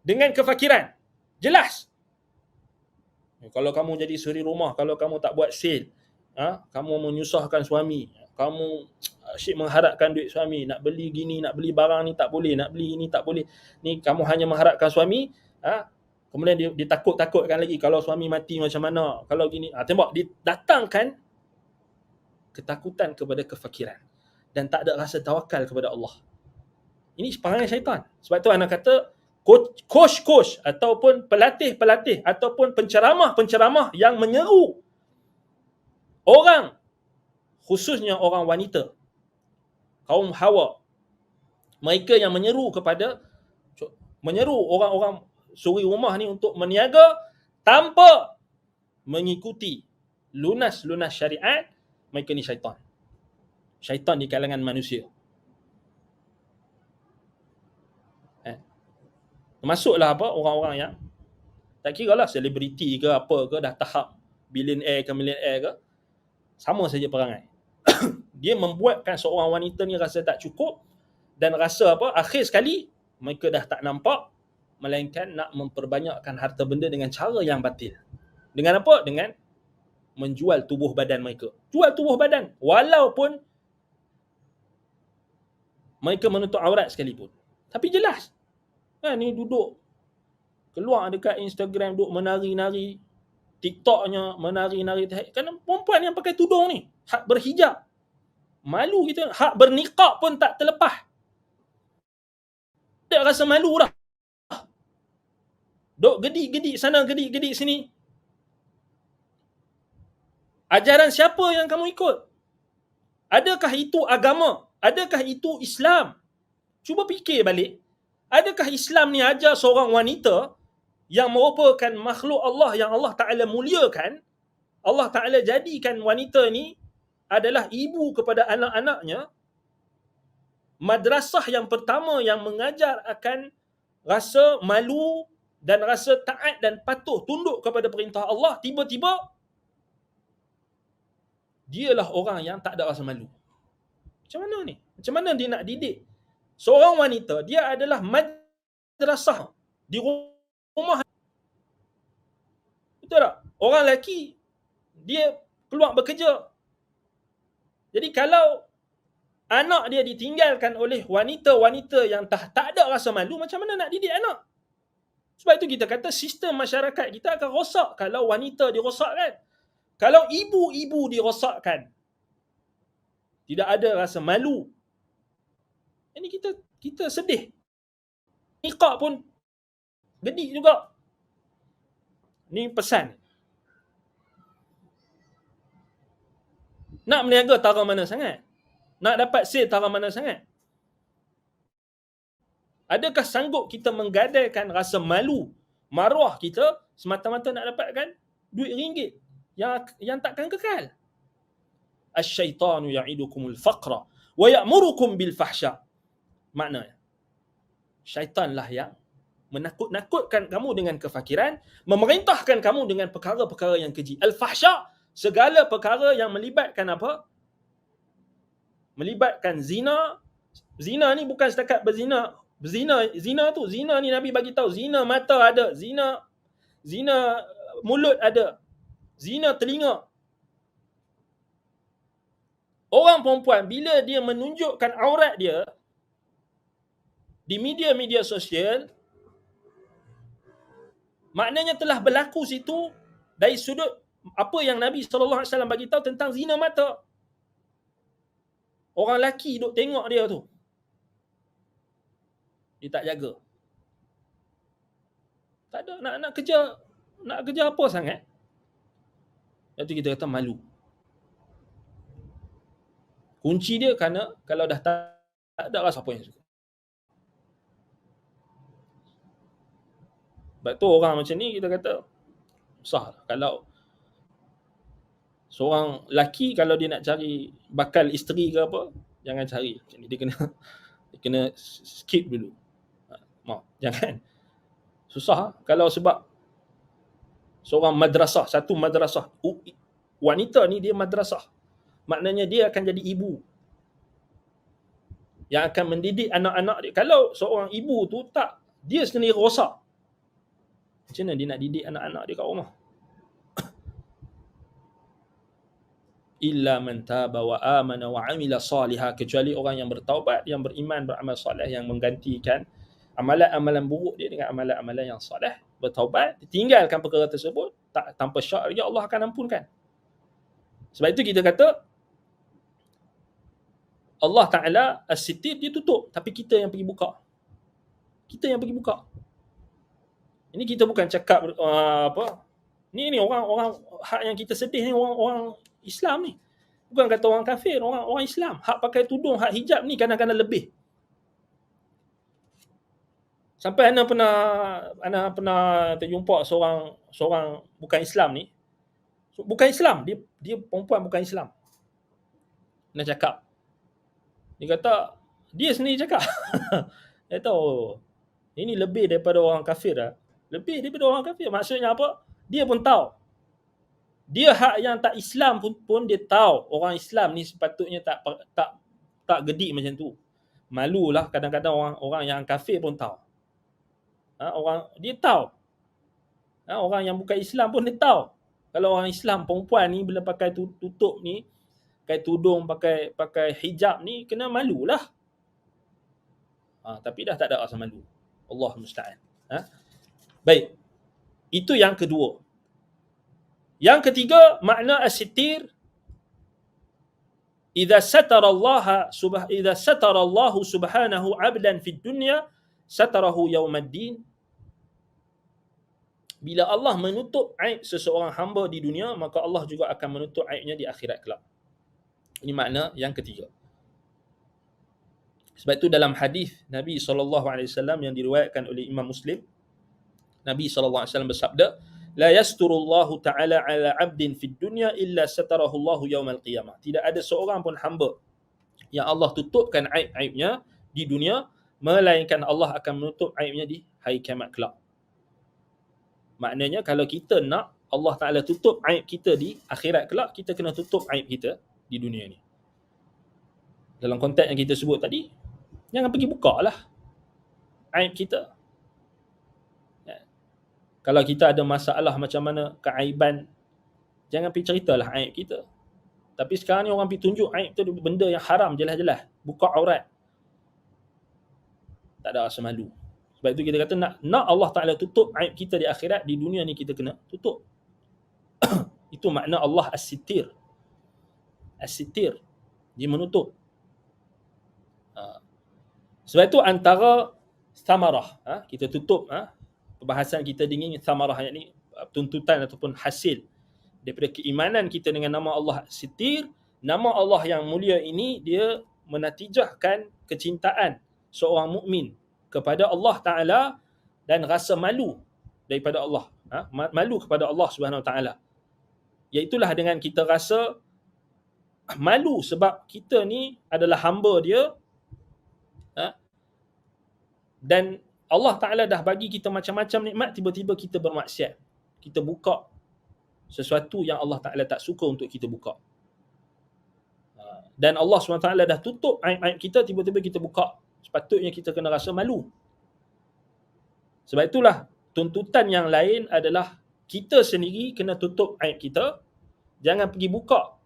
dengan kefakiran. Jelas. Kalau kamu jadi suri rumah, kalau kamu tak buat sale, kamu menyusahkan suami, kamu asyik mengharapkan duit suami, nak beli gini, nak beli barang ni tak boleh, nak beli ini tak boleh. Ni kamu hanya mengharapkan suami, kemudian dia takut-takutkan lagi kalau suami mati macam mana, kalau gini. Tengok, didatangkan ketakutan kepada kefakiran dan tak ada rasa tawakal kepada Allah. Ini perangai syaitan. Sebab tu anak kata coach ataupun pelatih-pelatih ataupun penceramah-penceramah yang menyeru orang, khususnya orang wanita, kaum Hawa, mereka yang menyeru orang-orang suri rumah ni untuk meniaga tanpa mengikuti lunas-lunas syariat, mereka ni syaitan. Syaitan di kalangan manusia. Termasuklah orang-orang yang tak kira lah selebriti ke apa ke, dah tahap billionaire ke millionaire ke, sama saja perangai. Dia membuatkan seorang wanita ni rasa tak cukup dan rasa akhir sekali mereka dah tak nampak, melainkan nak memperbanyakkan harta benda dengan cara yang batil. Dengan apa? Dengan menjual tubuh badan mereka. Jual tubuh badan walaupun mereka menutup aurat sekalipun. Tapi jelas. Ni duduk keluar dekat Instagram, duduk menari-nari, TikToknya menari-nari. Kan perempuan yang pakai tudung ni, hak berhijab, malu kita. Hak berniqab pun tak terlepas. Tak rasa malu dah. Duk gedik-gedik sana, gedik-gedik sini. Ajaran siapa yang kamu ikut? Adakah itu agama? Adakah itu Islam? Cuba fikir balik. Adakah Islam ni ajar seorang wanita yang merupakan makhluk Allah yang Allah Ta'ala muliakan, Allah Ta'ala jadikan wanita ni adalah ibu kepada anak-anaknya, madrasah yang pertama yang mengajar akan rasa malu dan rasa taat dan patuh tunduk kepada perintah Allah, tiba-tiba dialah orang yang tak ada rasa malu. Macam mana ni? Macam mana dia nak didik seorang wanita? Dia adalah madrasah di rumah. Betul tak? Orang lelaki dia keluar bekerja. Jadi kalau anak dia ditinggalkan oleh wanita-wanita yang tak ada rasa malu, macam mana nak didik anak? Sebab itu kita kata sistem masyarakat kita akan rosak kalau wanita dirosakkan. Kalau ibu-ibu dirosakkan, tidak ada rasa malu. Ini kita sedih. Niqab pun gedik juga. Ni pesan. Nak meniaga tara mana sangat? Nak dapat sale tara mana sangat? Adakah sanggup kita menggadaikan rasa malu, maruah kita semata-mata nak dapatkan duit ringgit yang takkan kekal? Asy-syaitanu ya'idukumul faqra wa ya'murukum bil fahsya. Maknanya, syaitanlah yang menakut-nakutkan kamu dengan kefakiran, memerintahkan kamu dengan perkara-perkara yang keji. Al-fahsya, segala perkara yang melibatkan apa? Melibatkan zina. Zina ni bukan setakat berzina. Zina ni Nabi bagi tahu, zina mata ada, zina mulut ada, zina telinga. Orang perempuan bila dia menunjukkan aurat dia di media-media sosial, maknanya telah berlaku situ dari sudut apa yang Nabi SAW bagi tahu tentang zina mata. Orang lelaki duk tengok dia tu, dia tak jaga. Tak ada nak kerja apa sangat. Lepas tu kita kata malu. Kunci dia kerana kalau dah tak ada rasa apa yang suka. Sebab tu orang macam ni kita kata susah. Kalau seorang lelaki kalau dia nak cari bakal isteri ke apa, jangan cari macam ni. Dia kena skip dulu. Jangan. Susah kalau sebab seorang madrasah, satu madrasah. Wanita ni dia madrasah. Maknanya dia akan jadi ibu yang akan mendidik anak-anak dia. Kalau seorang ibu tu tak, dia sendiri rosak. Macam mana dia nak didik anak-anak dia kat rumah? Illa man taba wa amana wa amila salihah, kecuali orang yang bertaubat, yang beriman, beramal soleh, yang menggantikan amalan-amalan buruk dia dengan amalan-amalan yang soleh, bertaubat, tinggalkan perkara tersebut, tak tanpa syak lagi Allah akan ampunkan. Sebab itu kita kata Allah Ta'ala as-sitir, dia tutup, tapi kita yang pergi buka. Kita yang pergi buka. Ini kita bukan cakap apa, ni orang hak yang kita sedih ni orang Islam ni. Bukan kata orang kafir, orang Islam. Hak pakai tudung, hak hijab ni kadang-kadang lebih. Sampai ana pernah terjumpa seorang bukan Islam ni. Bukan Islam, dia perempuan bukan Islam. Nak cakap. Dia kata, dia sendiri cakap. Dia tahu, ini lebih daripada orang kafir dah. Lebih daripada orang kafir. Maksudnya apa? Dia pun tahu. Dia hak yang tak Islam pun dia tahu. Orang Islam ni sepatutnya tak gedik macam tu. Malulah kadang-kadang orang yang kafir pun tahu. Dia tahu. Orang yang bukan Islam pun dia tahu. Kalau orang Islam perempuan ni bila pakai tutup ni, pakai tudung, pakai hijab ni, kena malulah. Tapi dah tak ada rasa malu. Allah musta'an. Baik. Itu yang kedua. Yang ketiga, makna as-sitir, idza satara Allah subhanahu 'abdan fid dunya satarahu yaumaddin. Bila Allah menutup aib seseorang hamba di dunia, maka Allah juga akan menutup aibnya di akhirat kelak. Ini makna yang ketiga. Sebab itu dalam hadis Nabi SAW yang diriwayatkan oleh Imam Muslim, Nabi SAW bersabda, la yasturullahu ta'ala ala 'abdin fid dunya illa satarahu Allahu yaumal qiyamah. Tidak ada seorang pun hamba yang Allah tutupkan aib-aibnya di dunia, melainkan Allah akan menutup aibnya di hari kiamat kelak. Maknanya kalau kita nak Allah Ta'ala tutup aib kita di akhirat kelak, kita kena tutup aib kita di dunia ni. Dalam konteks yang kita sebut tadi, jangan pergi buka lah aib kita. Kalau kita ada masalah macam mana keaiban, jangan pergi ceritalah aib kita. Tapi sekarang ni orang pergi tunjuk aib tu benda yang haram jelas-jelas, buka aurat. Tak ada rasa malu. Sebab itu kita kata nak Allah Ta'ala tutup aib kita di akhirat, di dunia ni kita kena tutup. Itu makna Allah as-sitir. As-sitir, dia menutup. Sebab itu antara samarah, kita tutup, perbahasan kita dengan samarah, yakni tuntutan ataupun hasil daripada keimanan kita dengan nama Allah as-sitir. Nama Allah yang mulia ini, dia menatijahkan kecintaan seorang mukmin kepada Allah Ta'ala dan rasa malu daripada Allah, malu kepada Allah Subhanahu Wa Ta'ala. Iaitulah dengan kita rasa malu sebab kita ni adalah hamba dia, dan Allah Ta'ala dah bagi kita macam-macam nikmat, tiba-tiba kita bermaksiat. Kita buka sesuatu yang Allah Ta'ala tak suka untuk kita buka. Dan Allah SWT dah tutup aib-aib kita, tiba-tiba kita buka. Sepatutnya kita kena rasa malu. Sebab itulah tuntutan yang lain adalah kita sendiri kena tutup aib kita, jangan pergi buka.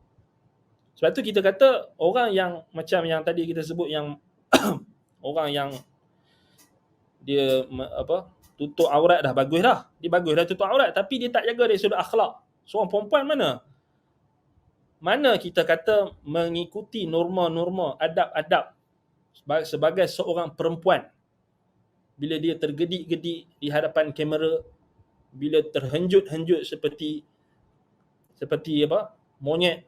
Sebab tu kita kata orang yang macam yang tadi kita sebut, yang orang yang dia tutup aurat dah bagus dah. Dia bagus dah tutup aurat, tapi dia tak jaga dari sudut akhlak. Seorang perempuan mana kita kata mengikuti norma-norma, adab-adab sebagai seorang perempuan. Bila dia tergedik-gedik di hadapan kamera, bila terhenjut-henjut seperti monyet.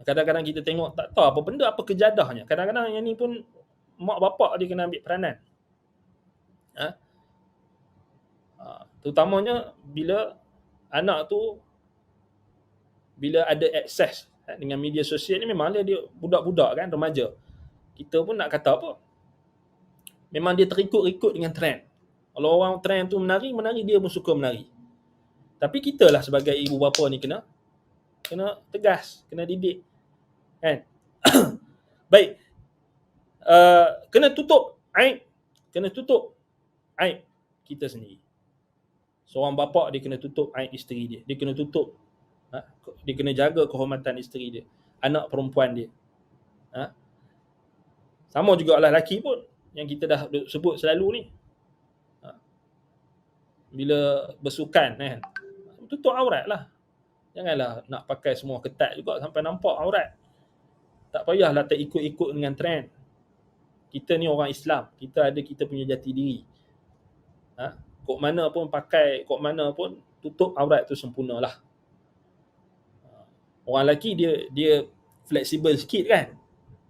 Kadang-kadang kita tengok tak tahu apa benda, apa kejadahnya. Kadang-kadang yang ni pun mak bapak dia kena ambil peranan. Terutamanya bila anak tu bila ada akses dengan media sosial ni, memang dia budak-budak kan, remaja. Kita pun nak kata apa? Memang dia terikut-ikut dengan trend. Kalau orang trend tu menari, dia pun suka menari. Tapi kita lah sebagai ibu bapa ni kena tegas, kena didik. Kan? Baik. Kena tutup aib. kita sendiri. Seorang bapa dia kena tutup aib isteri dia. Dia kena tutup, dia kena jaga kehormatan isteri dia, anak perempuan dia. Sama juga lah lelaki pun, yang kita dah sebut selalu ni. Bila bersukan kan, tutup aurat lah. Janganlah nak pakai semua ketat juga sampai nampak aurat. Tak payahlah terikut-ikut dengan trend. Kita ni orang Islam, kita ada kita punya jati diri. Kok mana pun pakai, kok mana pun tutup aurat tu sempurnalah. Orang lelaki dia fleksibel sikit kan.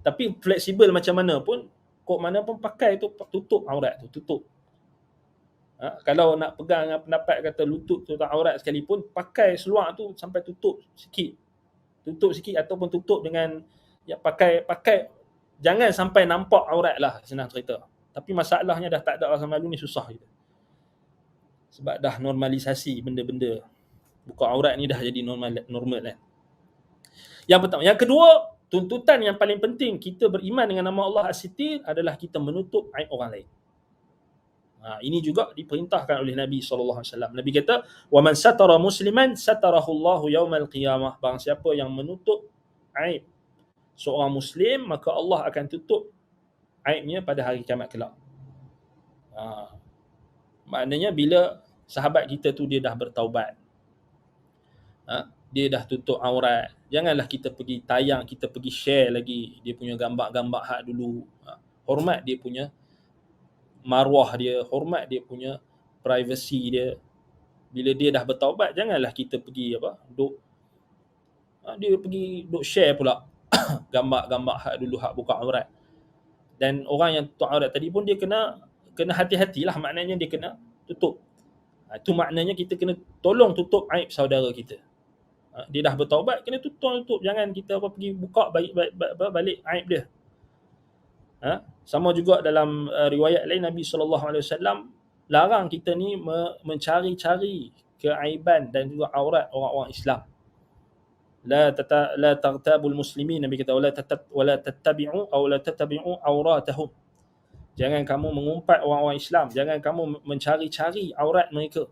Tapi fleksibel macam mana pun, kok mana pun pakai tu tutup aurat tu, tutup. Kalau nak pegang dengan pendapat kata lutut tu tak aurat sekalipun, pakai seluar tu sampai tutup sikit. Tutup sikit ataupun tutup dengan pakai jangan sampai nampak aurat lah, senang cerita. Tapi masalahnya dah tak ada rasa malu ni susah kita. Sebab dah normalisasi benda-benda buka aurat ni dah jadi normal kan. Yang pertama. Yang kedua, tuntutan yang paling penting kita beriman dengan nama Allah As-Sitir adalah kita menutup aib orang lain. Ini juga diperintahkan oleh Nabi SAW. Nabi kata, وَمَنْ سَتَرَ مُسْلِمًا سَتَرَهُ اللَّهُ يَوْمَ الْقِيَامَةِ. Barang siapa yang menutup aib seorang Muslim, maka Allah akan tutup aibnya pada hari kiamat kelak. Maknanya bila sahabat kita tu dia dah bertaubat, dia dah tutup aurat, janganlah kita pergi tayang, kita pergi share lagi dia punya gambar-gambar hak dulu. Hormat dia punya maruah dia, hormat dia punya privacy dia. Bila dia dah bertaubat, janganlah kita pergi dia pergi duk share pula gambar-gambar hak dulu hak buka aurat. Dan orang yang tutup aurat tadi pun dia kena hati-hatilah, maknanya dia kena tutup. Itu maknanya kita kena tolong tutup aib saudara kita. Dia dah bertaubat, kena tutup. Jangan kita pergi buka balik aib dia. Sama juga dalam riwayat lain, Nabi SAW larang kita ni mencari-cari keaiban dan juga aurat orang-orang Islam. La taghtabul muslimin, Nabi kata, wala tattabi'u auratahum. Jangan kamu mengumpat orang-orang Islam, jangan kamu mencari-cari aurat mereka,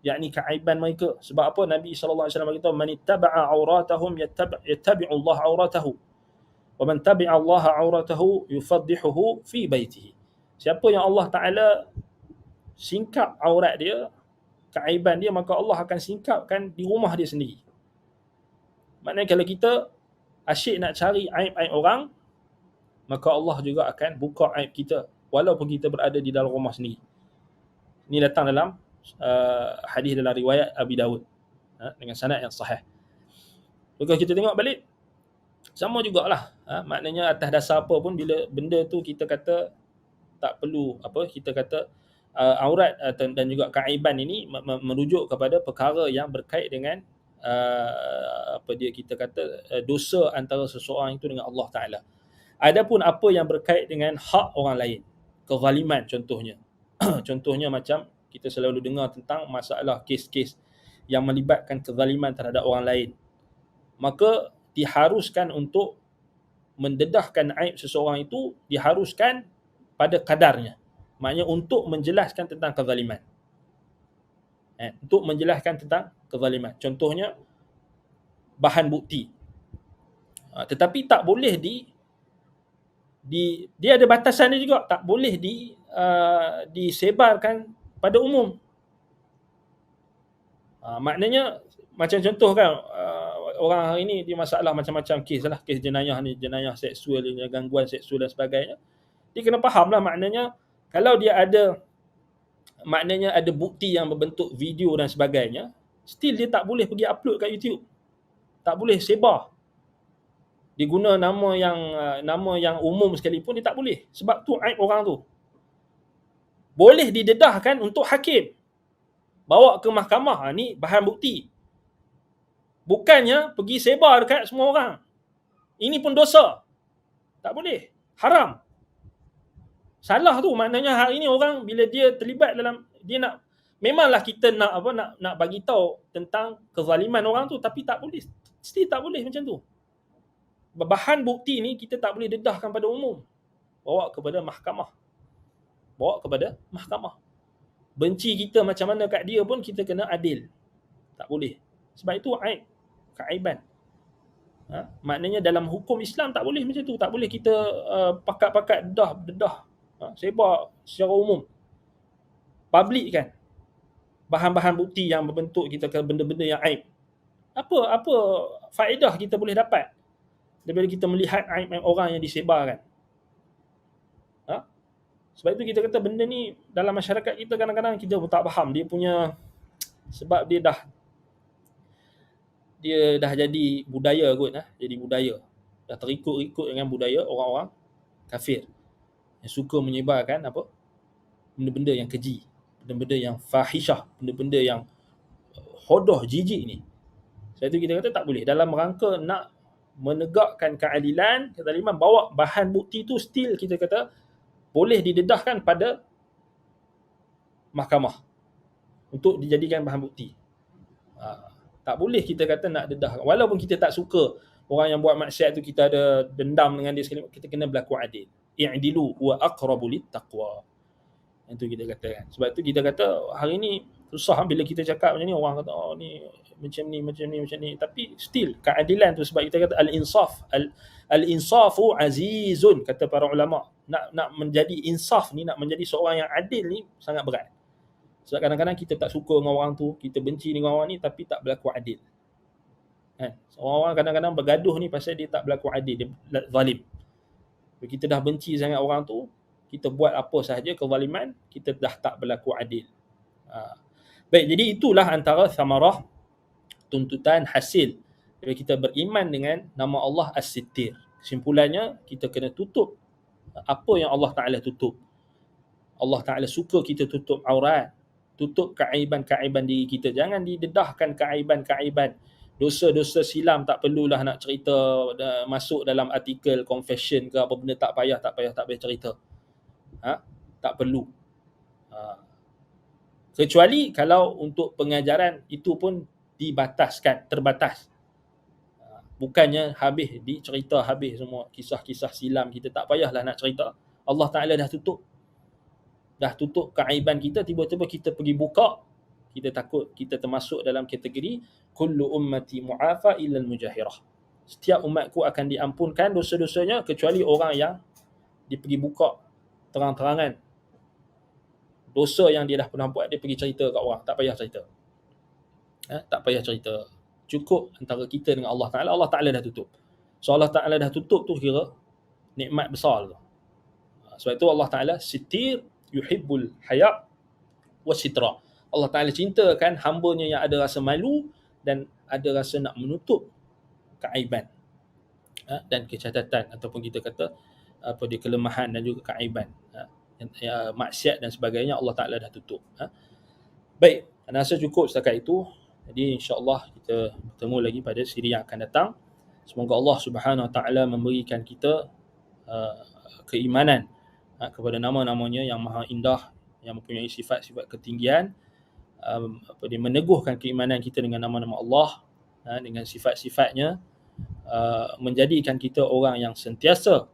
yakni keaiban mereka. Sebab apa? Nabi SAW berkata, man ittaba'a auratahum yattabi'u Allah auratahu, wa man tabi'a Allah auratahu yufaddihuhu fi baitihi. Siapa yang Allah Ta'ala singkap aurat dia, keaiban dia, maka Allah akan singkapkan di rumah dia sendiri. Maknanya kalau kita asyik nak cari aib-aib orang, maka Allah juga akan buka aib kita walaupun kita berada di dalam rumah sendiri. Ini datang dalam hadis dalam riwayat Abi Dawud dengan sanad yang sahih. Kalau kita tengok balik, sama jugalah. Maknanya atas dasar apa pun, bila benda tu kita kata tak perlu, kita kata aurat dan juga keaiban ini merujuk kepada perkara yang berkait dengan kita kata dosa antara seseorang itu dengan Allah Ta'ala. Adapun apa yang berkait dengan hak orang lain, kezaliman contohnya. Contohnya macam kita selalu dengar tentang masalah kes-kes yang melibatkan kezaliman terhadap orang lain. Maka diharuskan untuk mendedahkan aib seseorang itu, diharuskan pada kadarnya. Maknanya untuk menjelaskan tentang kezaliman. Untuk menjelaskan tentang kezaliman. Contohnya bahan bukti. Tetapi tak boleh dia ada batasan dia juga, tak boleh disebarkan pada umum. Maknanya macam contoh kan, orang hari ni dia masalah macam-macam kes lah, kes jenayah ni, jenayah seksual, gangguan seksual dan sebagainya. Dia kena faham lah, maknanya kalau dia ada bukti yang berbentuk video dan sebagainya, still dia tak boleh pergi upload kat YouTube. Tak boleh sebar. Dia guna nama yang umum sekalipun, dia tak boleh. Sebab tu aib orang tu. Boleh didedahkan untuk hakim. Bawa ke mahkamah, ni bahan bukti. Bukannya pergi sebar dekat semua orang. Ini pun dosa. Tak boleh. Haram. Salah tu, maknanya hari ni orang bila dia terlibat dalam, dia nak, memanglah kita nak bagi tahu tentang kezaliman orang tu, tapi tak boleh. Still tak boleh macam tu. Bahan bukti ni kita tak boleh dedahkan pada umum. Bawa kepada mahkamah. Benci kita macam mana kat dia pun kita kena adil. Tak boleh. Sebab itu aib, keaiban. Maknanya dalam hukum Islam tak boleh macam tu. Tak boleh kita pakat-pakat dedah, sebar secara umum. Public kan. Bahan-bahan bukti yang berbentuk kita ke benda-benda yang aib. Apa faedah kita boleh dapat daripada kita melihat aib orang yang disebarkan? Sebab itu kita kata benda ni dalam masyarakat kita kadang-kadang kita pun tak faham dia punya, sebab dia dah jadi budaya kot, jadi budaya. Dah terikut-ikut dengan budaya orang-orang kafir yang suka menyebarkan apa? Benda-benda yang keji, benda-benda yang fahishah, benda-benda yang hodoh, jijik ni. Sebab itu kita kata tak boleh. Dalam rangka nak menegakkan keadilan, kata Imam, bawa bahan bukti tu still kita kata boleh didedahkan pada mahkamah untuk dijadikan bahan bukti. Tak boleh kita kata nak dedah. Walaupun kita tak suka orang yang buat maksiat tu, kita ada dendam dengan dia sekali, kita kena berlaku adil. I'dilu wa aqrabu littaqwa. Itu kita kata kan. Sebab tu kita kata hari ni susah bila kita cakap macam ni, orang kata oh ni macam ni. Tapi still keadilan tu, sebab kita kata al-insaf. Al-insafu azizun, kata para ulama. Nak menjadi insaf ni, nak menjadi seorang yang adil ni sangat berat. Sebab kadang-kadang kita tak suka dengan orang tu, kita benci dengan orang ni tapi tak berlaku adil. Kan? Orang-orang kadang-kadang bergaduh ni pasal dia tak berlaku adil, dia zalim. Bila kita dah benci sangat orang tu, kita buat apa sahaja kezaliman, kita dah tak berlaku adil. Baik, jadi itulah antara samarah, tuntutan hasil bila kita beriman dengan nama Allah As-Sittir. Kesimpulannya, kita kena tutup apa yang Allah Ta'ala tutup. Allah Ta'ala suka kita tutup aurat, tutup keaiban-keaiban diri kita. Jangan didedahkan keaiban-keaiban. Dosa-dosa silam tak perlulah nak cerita, masuk dalam artikel confession ke apa benda, tak payah cerita. Tak perlu. Kecuali kalau untuk pengajaran itu pun dibataskan, terbatas. Bukannya dicerita habis semua kisah-kisah silam kita, tak payahlah nak cerita. Allah Ta'ala dah tutup keaiban kita, tiba-tiba kita pergi buka, kita takut kita termasuk dalam kategori kullu ummati mu'afa illa al-mujahirah. Setiap umatku akan diampunkan dosa-dosanya kecuali orang yang dia pergi buka terang-terangan dosa yang dia dah pernah buat, dia pergi cerita kat orang. Tak payah cerita. Tak payah cerita. Cukup antara kita dengan Allah Ta'ala. Allah Ta'ala dah tutup. So Allah Ta'ala dah tutup tu kira nikmat besar tu. Sebab itu Allah Ta'ala Sittir yuhibbul haya' wa sitra. Allah Ta'ala cintakan hambanya yang ada rasa malu dan ada rasa nak menutup keaiban dan kecacatan, ataupun kita kata dia kelemahan dan juga keaiban, maksiat dan sebagainya, Allah Ta'ala dah tutup. Baik, saya rasa cukup setakat itu. Jadi insya-Allah kita bertemu lagi pada siri yang akan datang. Semoga Allah Subhanahu Wa Ta'ala memberikan kita keimanan kepada nama-namanya yang maha indah, yang mempunyai sifat-sifat ketinggian, dia meneguhkan keimanan kita dengan nama-nama Allah, dengan sifat-sifatnya, menjadikan kita orang yang sentiasa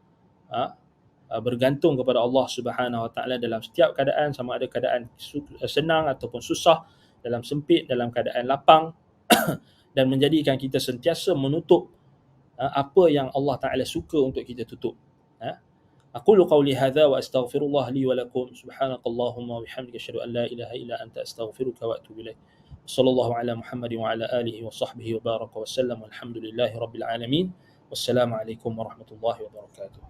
bergantung kepada Allah Subhanahu Wa Ta'ala dalam setiap keadaan, sama ada keadaan senang ataupun susah, dalam sempit, dalam keadaan lapang dan menjadikan kita sentiasa menutup apa yang Allah Ta'ala suka untuk kita tutup. Aqulu qawli hadha wa astaghfirullah li wa lakum. Subhanakallahumma wa bihamdika asyhadu an la ilaha illa anta astaghfiruka wa atubu ilaik. Sallallahu ala Muhammadin wa ala alihi wa sahbihi wa baraka wa sallam. Walhamdulillahi rabbil alamin. Wassalamu alaikum warahmatullahi wabarakatuh.